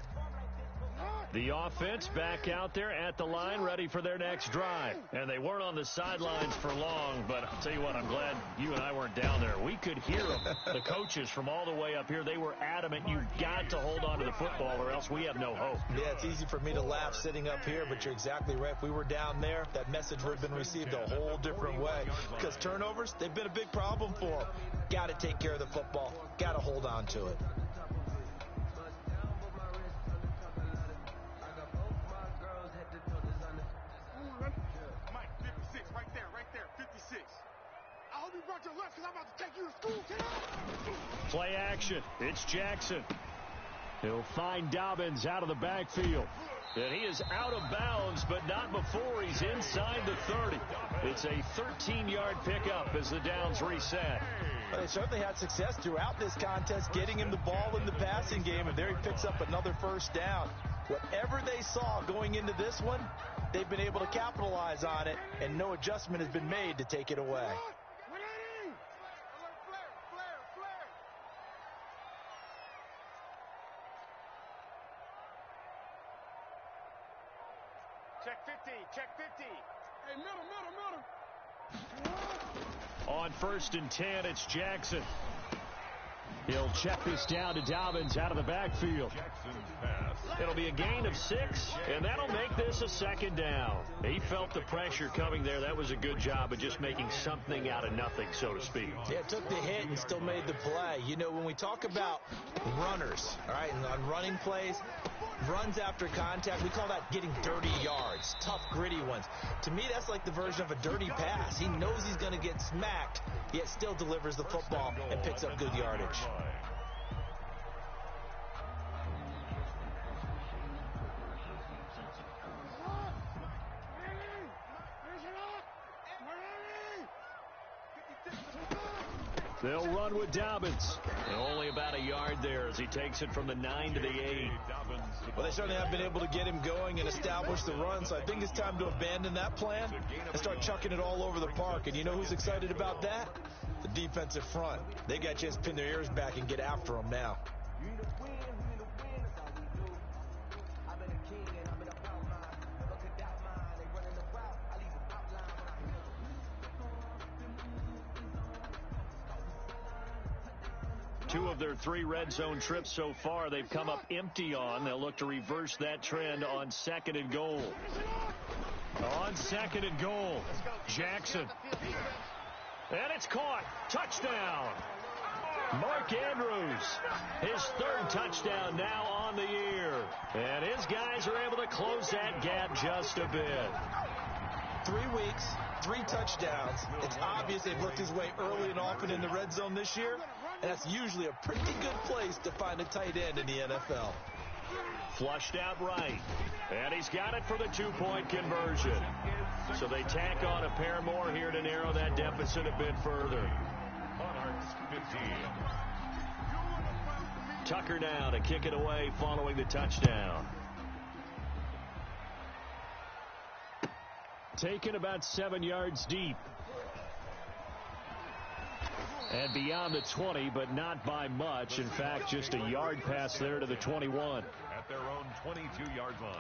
The offense back out there at the line, ready for their next drive. And they weren't on the sidelines for long, but I'll tell you what, I'm glad you and I weren't down there. We could hear them, the coaches from all the way up here. They were adamant, you've got to hold on to the football or else we have no hope. Yeah, it's easy for me to laugh sitting up here, but you're exactly right. If we were down there, that message would have been received a whole different way. Because turnovers, they've been a big problem for them. Got to take care of the football. Got to hold on to it. Play action. It's Jackson. He'll find Dobbins out of the backfield. And he is out of bounds, but not before he's inside the 30. It's a 13-yard pickup as the downs reset. Well, they certainly had success throughout this contest, getting him the ball in the passing game, and there he picks up another first down. Whatever they saw going into this one, they've been able to capitalize on it, and no adjustment has been made to take it away. Check 50. Hey, middle. On 1st and 10, it's Jackson. He'll check this down to Dobbins out of the backfield. It'll be a gain of 6, and that'll make this a second down. He felt the pressure coming there. That was a good job of just making something out of nothing, so to speak. Yeah, took the hit and still made the play. You know, when we talk about runners, all right, and on running plays, runs after contact, we call that getting dirty yards, tough, gritty ones. To me, that's like the version of a dirty pass. He knows he's going to get smacked, yet still delivers the football and picks up good yardage. They'll run with Dobbins. And only about a yard there as he takes it from the 9 to the 8. Well, they certainly have been able to get him going and establish the run, so I think it's time to abandon that plan and start chucking it all over the park. And you know who's excited about that? The defensive front. They got a chance to pin their ears back and get after him now. Two of their 3 red zone trips so far, they've come up empty on. They'll look to reverse that trend on 2nd and goal. On 2nd and goal, Jackson. And it's caught. Touchdown. Mark Andrews, his 3rd touchdown now on the year. And his guys are able to close that gap just a bit. 3 weeks, 3 touchdowns. It's obvious they've worked his way early and often in the red zone this year, and that's usually a pretty good place to find a tight end in the NFL. Flushed out right, and he's got it for the 2-point conversion. So they tack on a pair more here to narrow that deficit a bit further. Monarchs 15. Tucker now to kick it away following the touchdown. Taken about 7 yards deep. And beyond the 20, but not by much. In fact, just a yard pass there to the 21. At their own 22-yard line.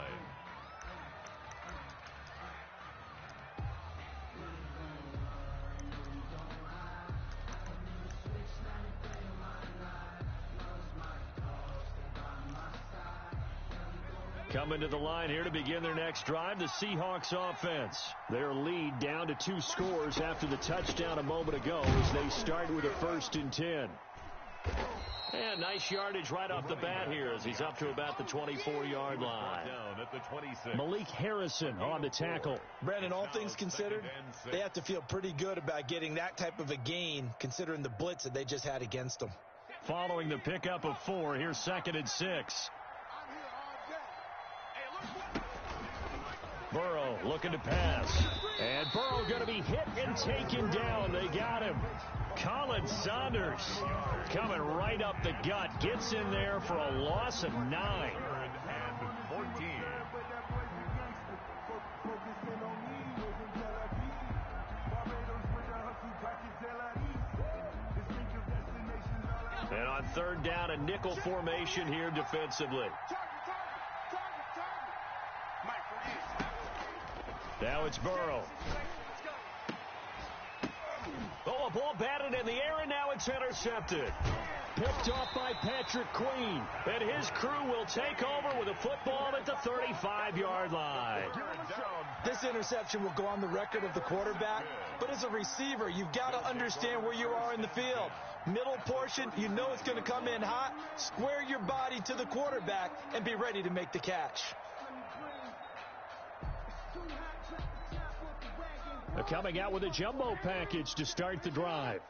Coming to the line here to begin their next drive, the Seahawks offense. Their lead down to 2 scores after the touchdown a moment ago as they start with a 1st and 10. And nice yardage right off the bat here as he's up to about the 24-yard line. Down at the 26. Malik Harrison on the tackle. Brandon, all things considered, they have to feel pretty good about getting that type of a gain considering the blitz that they just had against them. Following the pickup of 4, here's 2nd and 6. Burrow looking to pass. And Burrow going to be hit and taken down. They got him. Colin Saunders coming right up the gut. Gets in there for a loss of 9. 3rd and 14. And on 3rd down, a nickel formation here defensively. Now it's Burrow. Oh, a ball batted in the air, and now it's intercepted. Picked off by Patrick Queen. And his crew will take over with a football at the 35-yard line. This interception will go on the record of the quarterback, but as a receiver, you've got to understand where you are in the field. Middle portion, you know it's going to come in hot. Square your body to the quarterback and be ready to make the catch. They're coming out with a jumbo package to start the drive.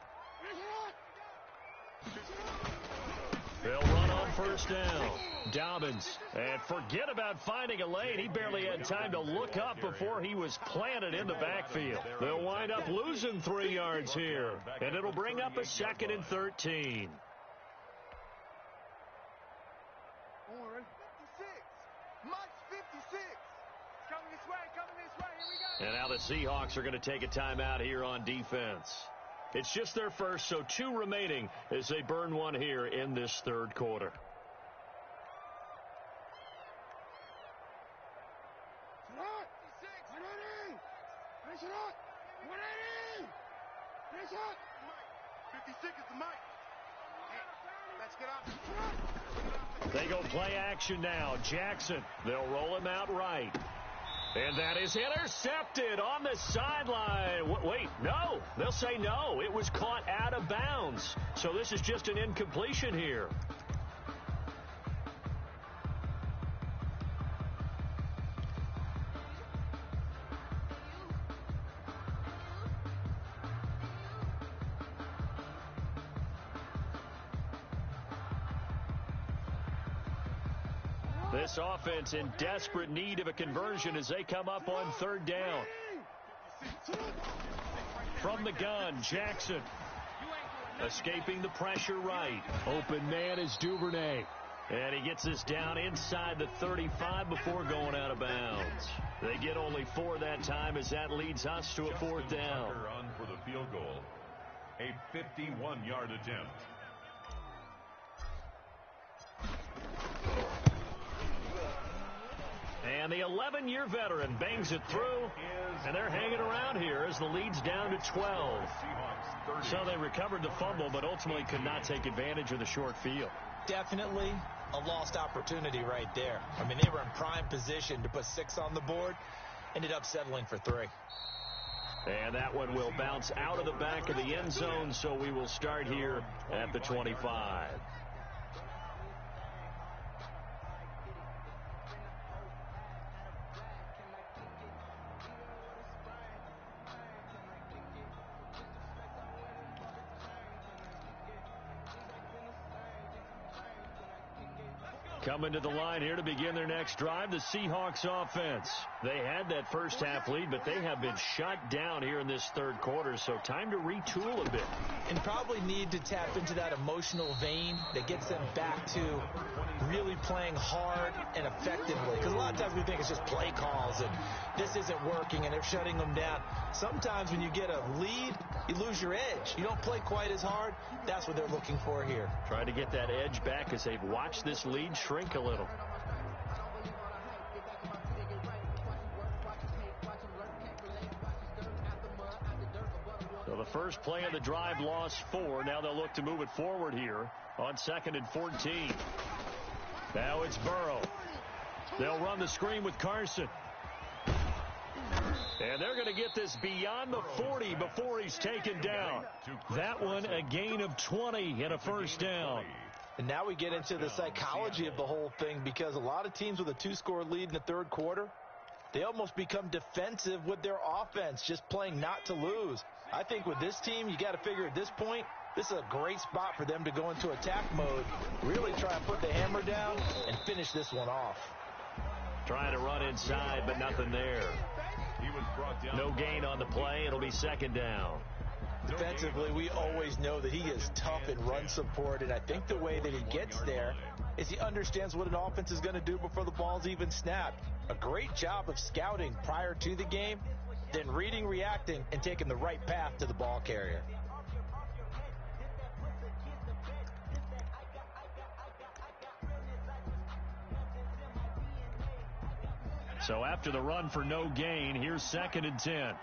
They'll run on 1st down. Dobbins. And forget about finding a lane. He barely had time to look up before he was planted in the backfield. They'll wind up losing 3 yards here. And it'll bring up a 2nd and 13. And now the Seahawks are going to take a timeout here on defense. It's just their first, so 2 remaining as they burn one here in this 3rd quarter. They go play action now. Jackson, they'll roll him out right. And that is intercepted on the sideline. Wait, no. They'll say no. It was caught out of bounds. So this is just an incompletion here. This offense in desperate need of a conversion as they come up on 3rd down. From the gun, Jackson. Escaping the pressure right. Open man is Duvernay. And he gets us down inside the 35 before going out of bounds. They get only 4 that time as that leads us to a 4th down. On for the field goal. A 51-yard attempt. And the 11-year veteran bangs it through, and they're hanging around here as the lead's down to 12. So they recovered the fumble, but ultimately could not take advantage of the short field. Definitely a lost opportunity right there. I mean, they were in prime position to put 6 on the board, ended up settling for 3. And that one will bounce out of the back of the end zone, so we will start here at the 25. Coming to the line here to begin their next drive, the Seahawks offense. They had that first half lead, but they have been shut down here in this 3rd quarter, so time to retool a bit. And probably need to tap into that emotional vein that gets them back to really playing hard and effectively. Because a lot of times we think it's just play calls and this isn't working and they're shutting them down. Sometimes when you get a lead, you lose your edge. You don't play quite as hard. That's what they're looking for here. Trying to get that edge back as they've watched this lead shrink a little. So the first play of the drive lost 4. Now they'll look to move it forward here on 2nd and 14. Now it's Burrow. They'll run the screen with Carson. And they're going to get this beyond the 40 before he's taken down. That one a gain of 20 and a 1st down. And now we get into the psychology of the whole thing, because a lot of teams with a 2-score lead in the 3rd quarter, they almost become defensive with their offense, just playing not to lose. I think with this team, you got to figure at this point, this is a great spot for them to go into attack mode, really try and put the hammer down and finish this one off. Trying to run inside, but nothing there. He was brought down. No gain on the play. It'll be second down. Defensively, we always know that he is tough in run support, and I think the way that he gets there is he understands what an offense is going to do before the ball's even snapped. A great job of scouting prior to the game, then reading, reacting, and taking the right path to the ball carrier. So after the run for no gain, here's 2nd and 10.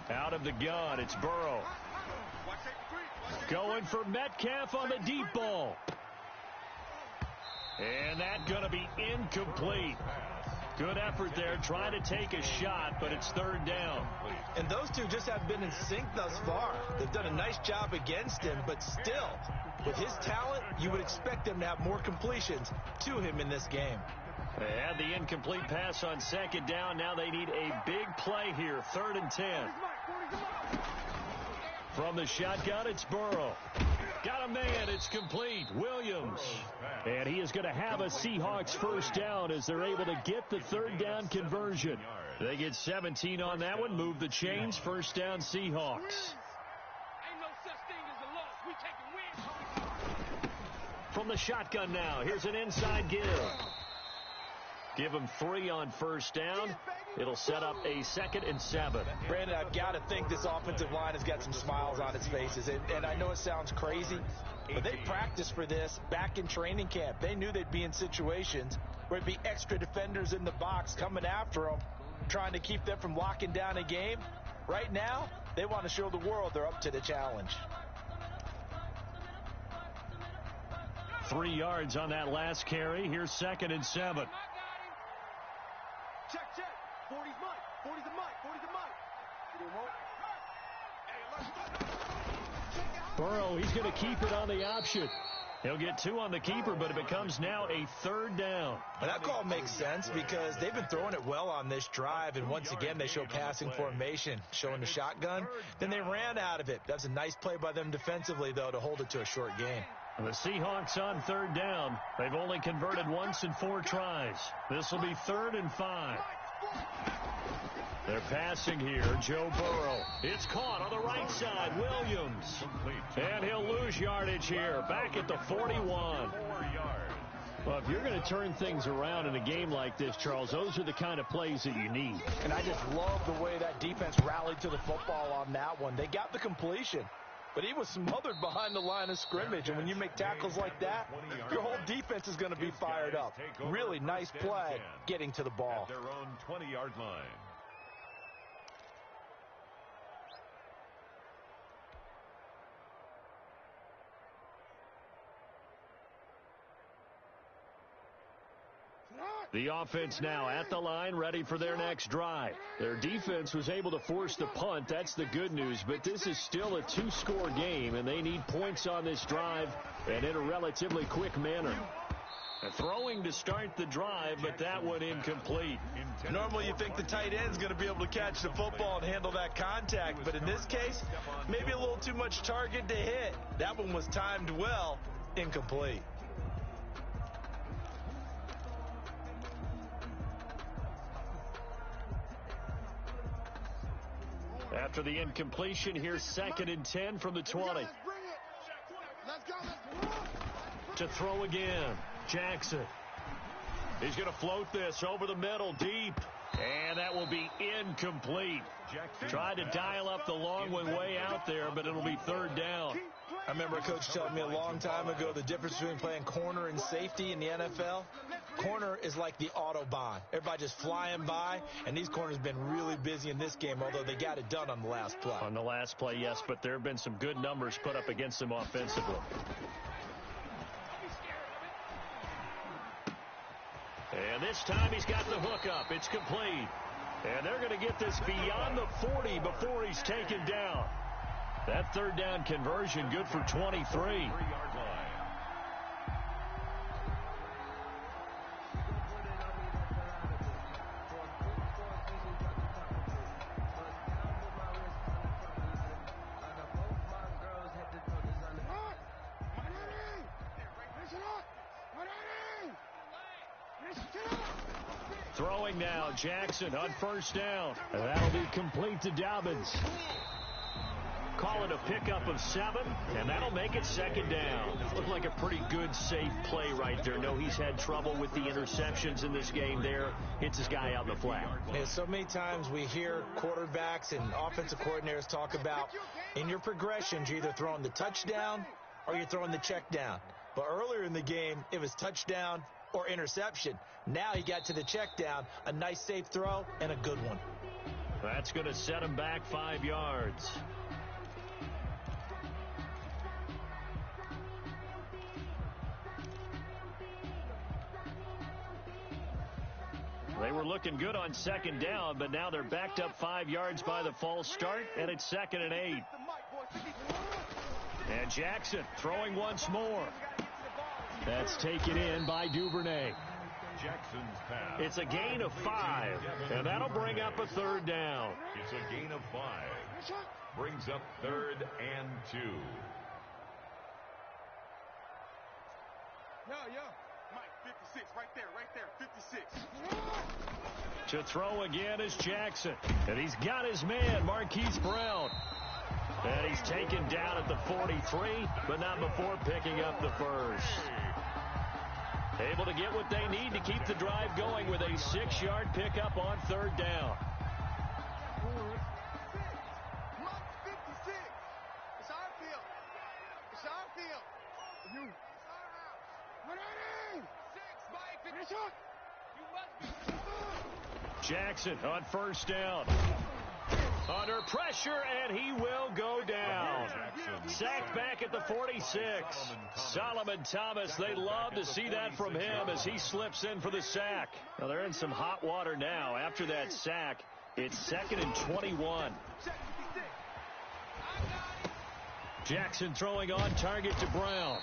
Out of the gun, it's Burrow. Going for Metcalf on the deep ball. And that's going to be incomplete. Good effort there, trying to take a shot, but it's 3rd down. And those two just have been in sync thus far. They've done a nice job against him, but still, with his talent, you would expect them to have more completions to him in this game. They had the incomplete pass on 2nd down. Now they need a big play here, 3rd and 10. From the shotgun, it's Burrow. Got a man, it's complete. Williams. And he is going to have a Seahawks 1st down as they're able to get the 3rd down conversion. They get 17 on that one, move the chains, 1st down Seahawks. From the shotgun now, here's an inside give. Give him 3 on 1st down. It'll set up a 2nd and 7. Brandon, I've got to think this offensive line has got some smiles on its faces. And I know it sounds crazy, but they practiced for this back in training camp. They knew they'd be in situations where it'd be extra defenders in the box coming after them, trying to keep them from locking down a game. Right now, they want to show the world they're up to the challenge. 3 yards on that last carry. Here's 2nd and 7. Check, check. 40's mine. 40's a mine. 40's a mine. Burrow, he's going to keep it on the option. He'll get 2 on the keeper, but it becomes now a 3rd down. And that call makes sense because they've been throwing it well on this drive, and once again they show passing formation, showing the shotgun. Then they ran out of it. That's a nice play by them defensively, though, to hold it to a short game. The Seahawks on 3rd down. They've only converted once in 4 tries. This will be 3rd and 5. They're passing here. Joe Burrow. It's caught on the right side. Williams. And he'll lose yardage here. Back at the 41. Well, if you're going to turn things around in a game like this, Charles, those are the kind of plays that you need. And I just love the way that defense rallied to the football on that one. They got the completion, but he was smothered behind the line of scrimmage. And when you make tackles like that, your whole defense is going to be fired up. Really nice play getting to the ball. At their own 20-yard line. The offense now at the line, ready for their next drive. Their defense was able to force the punt. That's the good news. But this is still a 2-score game, and they need points on this drive and in a relatively quick manner. Throwing to start the drive, but that one incomplete. Normally you think the tight end's going to be able to catch the football and handle that contact, but in this case, maybe a little too much target to hit. That one was timed well, incomplete. After the incompletion, here's 2nd and 10 from the 20. To throw again, Jackson. He's going to float this over the middle, deep. And that will be incomplete. Tried to dial up the long one way out there, but it'll be 3rd down. I remember a coach telling me a long time ago the difference between playing corner and safety in the NFL. Corner is like the Autobahn. Everybody just flying by, and these corners have been really busy in this game, although they got it done on the last play. On the last play, yes, but there have been some good numbers put up against them offensively. And this time he's got the hook up. It's complete. And they're going to get this beyond the 40 before he's taken down. That 3rd down conversion good for 23. Throwing now, Jackson on first down. That'll be complete to Dobbins. Call it a pickup of 7, and that'll make it second down. Looked like a pretty good, safe play right there. No, he's had trouble with the interceptions in this game there. Hits his guy out in the flat. Yeah, so many times we hear quarterbacks and offensive coordinators talk about in your progressions, you're either throwing the touchdown or you're throwing the check down. But earlier in the game, it was touchdown or interception. Now he got to the check down, a nice safe throw, and a good one. That's going to set him back 5 yards. They were looking good on second down, but now they're backed up 5 yards by the false start, and it's 2nd and 8. And Jackson throwing once more. That's taken in by Duvernay. Jackson's pass. It's a gain of 5, and that'll bring up a 3rd down. It's a gain of 5. Brings up 3rd and 2. Yo. Mike, 56, right there, 56. To throw again is Jackson. And he's got his man, Marquise Brown. And he's taken down at the 43, but not before picking up the first. Able to get what they need to keep the drive going with a 6-yard pickup on 3rd down. It's our field. It's our field. You. Jackson on first down. Under pressure, and he will go down. Sacked back at the 46. Solomon Thomas, they love to see that from him as he slips in for the sack. Now they're in some hot water now. After that sack, it's 2nd and 21. Jackson throwing on target to Brown.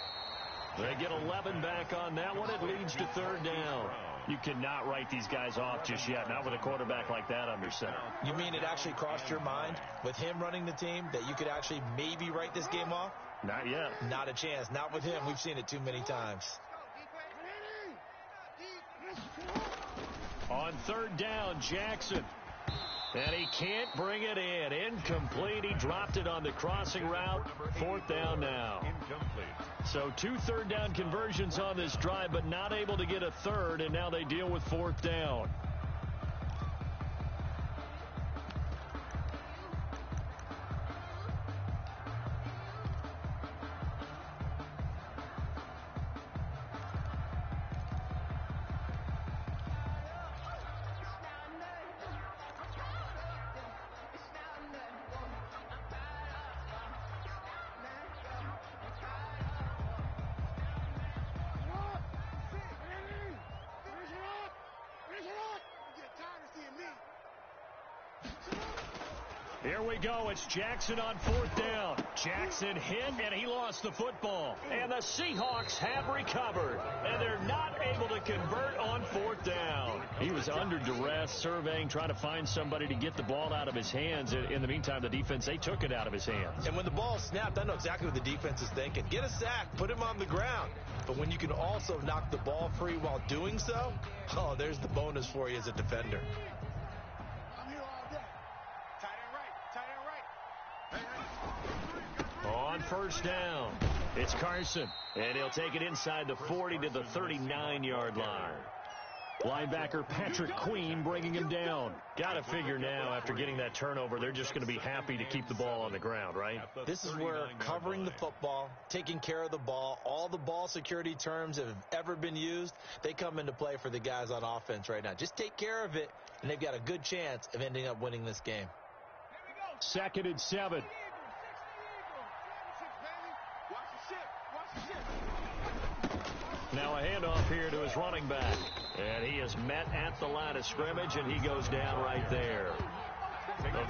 They get 11 back on that one. It leads to 3rd down. You cannot write these guys off just yet, not with a quarterback like that under center. You mean it actually crossed your mind with him running the team that you could actually maybe write this game off? Not yet. Not a chance. Not with him. We've seen it too many times. On 3rd down, Jackson. And he can't bring it in. Incomplete. He dropped it on the crossing route. 4th down now. Incomplete. So 2 3rd down conversions on this drive, but not able to get a 3rd, and now they deal with 4th down. Here we go. It's Jackson on 4th down. Jackson hit, and he lost the football. And the Seahawks have recovered, and they're not able to convert on 4th down. He was under duress, surveying, trying to find somebody to get the ball out of his hands. In the meantime, the defense, they took it out of his hands. And when the ball snapped, I know exactly what the defense is thinking. Get a sack, put him on the ground. But when you can also knock the ball free while doing so, oh, there's the bonus for you as a defender. On 1st down, it's Carson, and he'll take it inside the 40 to the 39-yard line. Linebacker Patrick Queen bringing him down. Got to figure now, after getting that turnover, they're just going to be happy to keep the ball on the ground, right? This is where covering the football, taking care of the ball, all the ball security terms that have ever been used, they come into play for the guys on offense right now. Just take care of it, and they've got a good chance of ending up winning this game. 2nd and 7. Now a handoff here to his running back. And he is met at the line of scrimmage, and he goes down right there.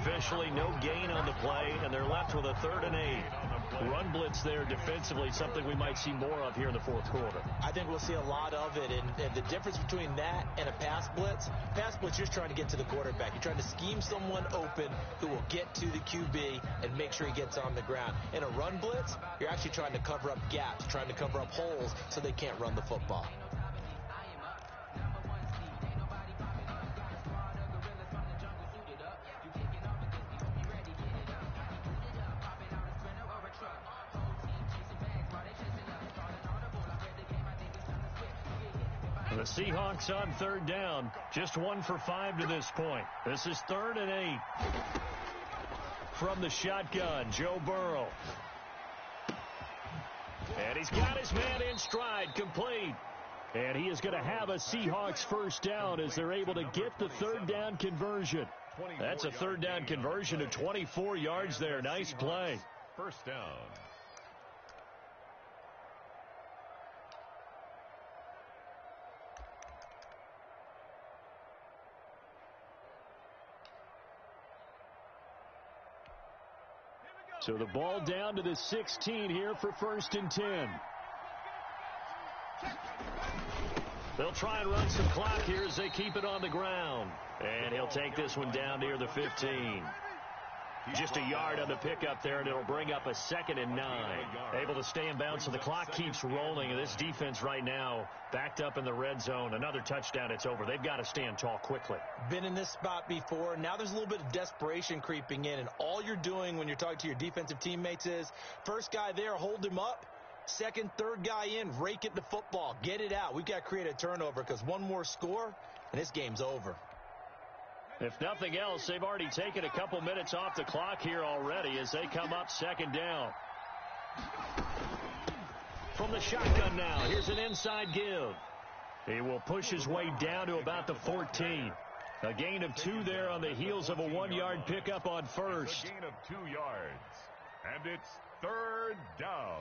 Officially no gain on the play, and they're left with a 3rd and 8. Run blitz there defensively, something we might see more of here in the 4th quarter. I think we'll see a lot of it, and the difference between that and a pass blitz, you're just trying to get to the quarterback. You're trying to scheme someone open who will get to the QB and make sure he gets on the ground. In a run blitz, you're actually trying to cover up gaps, trying to cover up holes so they can't run the football. The Seahawks on third down. Just 1 for 5 to this point. This is 3rd and 8. From the shotgun, Joe Burrow. And he's got his man in stride, complete. And he is going to have a Seahawks first down as they're able to get the third down conversion. That's a third down conversion of 24 yards there. Nice play. First down. So the ball down to the 16 here for 1st and 10. They'll try and run some clock here as they keep it on the ground. And he'll take this one down near the 15. Just a yard on the pickup there, and it'll bring up a 2nd and 9. Able to stay in bounds, so the clock keeps rolling. And this defense right now backed up in the red zone. Another touchdown, it's over. They've got to stand tall quickly. Been in this spot before. Now there's a little bit of desperation creeping in, and all you're doing when you're talking to your defensive teammates is first guy there, hold him up. Second, third guy in, rake it to football. Get it out. We've got to create a turnover because one more score, and this game's over. If nothing else, they've already taken a couple minutes off the clock here already as they come up 2nd down. From the shotgun now, here's an inside give. He will push his way down to about the 14. A gain of 2 there on the heels of a 1-yard pickup on first. A gain of 2 yards. And it's 3rd down.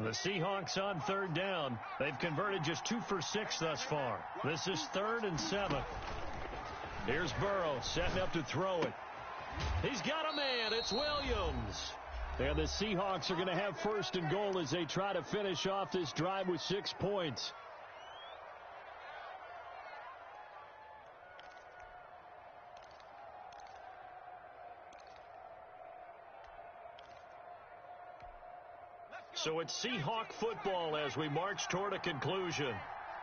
The Seahawks on 3rd down. They've converted just 2 for 6 thus far. This is 3rd and 7. Here's Burrow setting up to throw it. He's got a man. It's Williams. And the Seahawks are going to have 1st and goal as they try to finish off this drive with 6 points. So it's Seahawk football as we march toward a conclusion.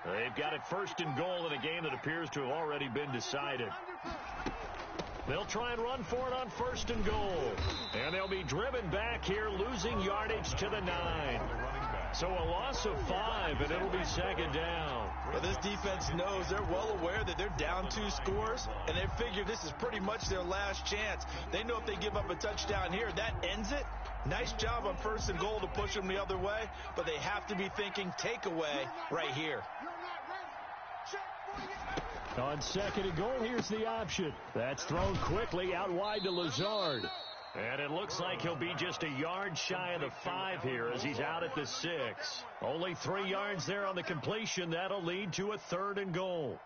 They've got it 1st and goal in a game that appears to have already been decided. They'll try and run for it on 1st and goal. And they'll be driven back here, losing yardage to the 9. So a loss of 5, and it'll be 2nd down. Well, this defense knows, they're well aware that they're down 2 scores, and they figure this is pretty much their last chance. They know if they give up a touchdown here, that ends it. Nice job on 1st and goal to push them the other way, but they have to be thinking takeaway right here. On 2nd and goal, here's the option. That's thrown quickly out wide to Lazard. And it looks like he'll be just a yard shy of the 5 here as he's out at the 6. Only 3 yards there on the completion. That'll lead to a 3rd and goal.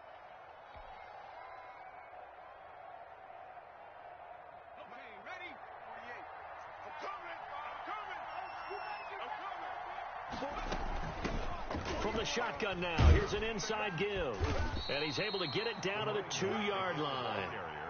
From the shotgun now, here's an inside give. And he's able to get it down to the 2-yard line.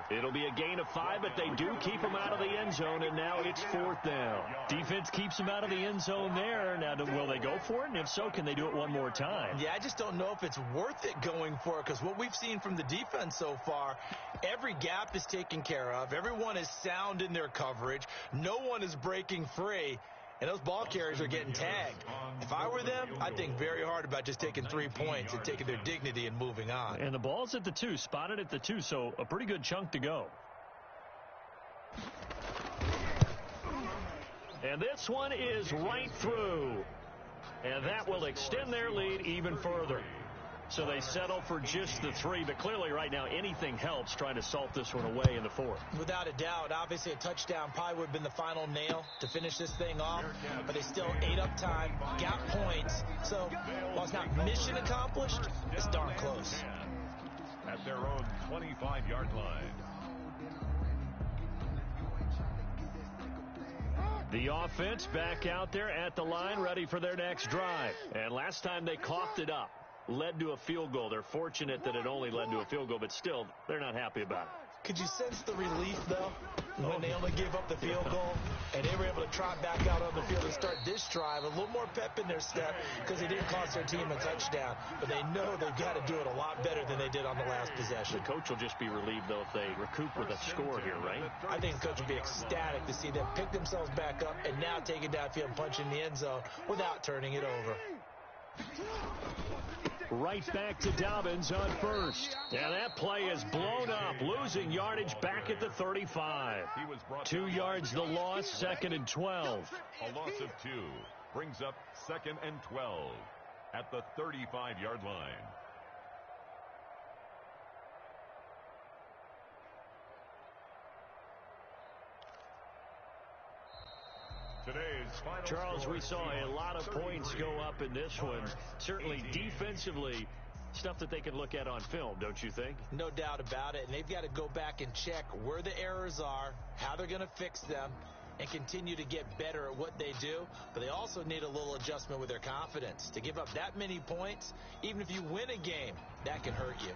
It'll be a gain of 5, but they do keep him out of the end zone, and now it's 4th down. Defense keeps him out of the end zone there. Now, will they go for it? And if so, can they do it one more time? Yeah, I just don't know if it's worth it going for it because what we've seen from the defense so far, every gap is taken care of. Everyone is sound in their coverage. No one is breaking free. And those ball carriers are getting tagged. If I were them, I'd think very hard about just taking 3 points and taking their dignity and moving on. And the ball's at the 2, spotted at the 2, so a pretty good chunk to go. And this one is right through. And that will extend their lead even further. So they settle for just the 3, but clearly right now anything helps trying to salt this one away in the 4th. Without a doubt, obviously a touchdown probably would have been the final nail to finish this thing off, but they still ate up time, got points, so while it's not mission accomplished, it's darn close. At their own 25-yard line. The offense back out there at the line, ready for their next drive. And last time they coughed it up. Led to a field goal. They're fortunate that it only led to a field goal, but still, they're not happy about it. Could you sense the relief, though, when they only gave up the field goal and they were able to trot back out on the field and start this drive, a little more pep in their step because they didn't cost their team a touchdown, but they know they've got to do it a lot better than they did on the last possession. The coach will just be relieved, though, if they recoup with a score here, right? I think the coach will be ecstatic to see them pick themselves back up and now take it downfield and punch in the end zone without turning it over. Right back to Dobbins on first. Yeah, that play is blown up, losing yardage back at the 35. 2 yards the loss, 2nd and 12. A loss of 2 brings up 2nd and 12 at the 35-yard line. Charles, we saw a lot of points go up in this one. Certainly defensively, stuff that they can look at on film, don't you think? No doubt about it. And they've got to go back and check where the errors are, how they're going to fix them, and continue to get better at what they do. But they also need a little adjustment with their confidence. To give up that many points, even if you win a game, that can hurt you.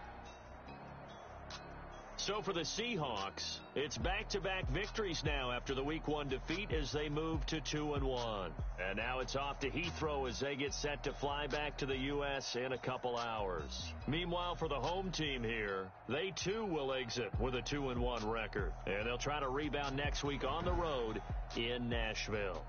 So for the Seahawks, it's back-to-back victories now after the Week 1 defeat as they move to 2-1. And now it's off to Heathrow as they get set to fly back to the U.S. in a couple hours. Meanwhile, for the home team here, they too will exit with a 2-1 record. And they'll try to rebound next week on the road in Nashville.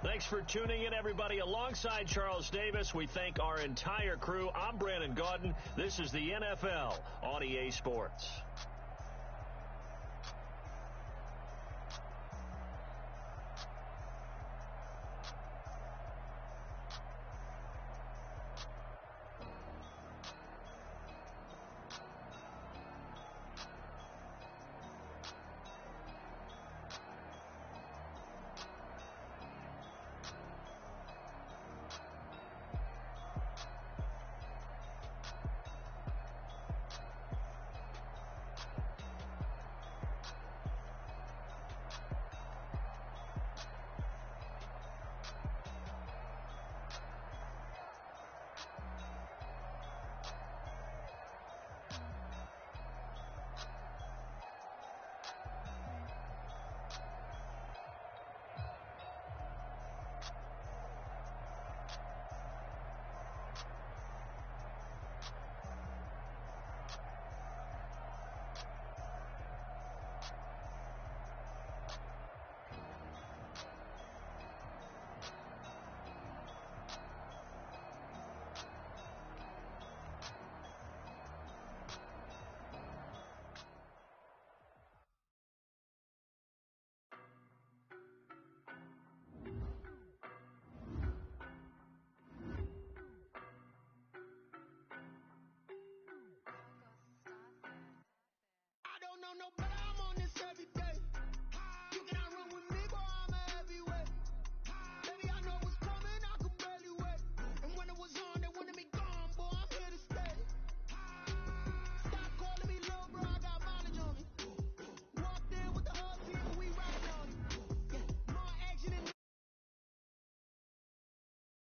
Thanks for tuning in, everybody. Alongside Charles Davis, we thank our entire crew. I'm Brandon Gaudin. This is the NFL on EA Sports.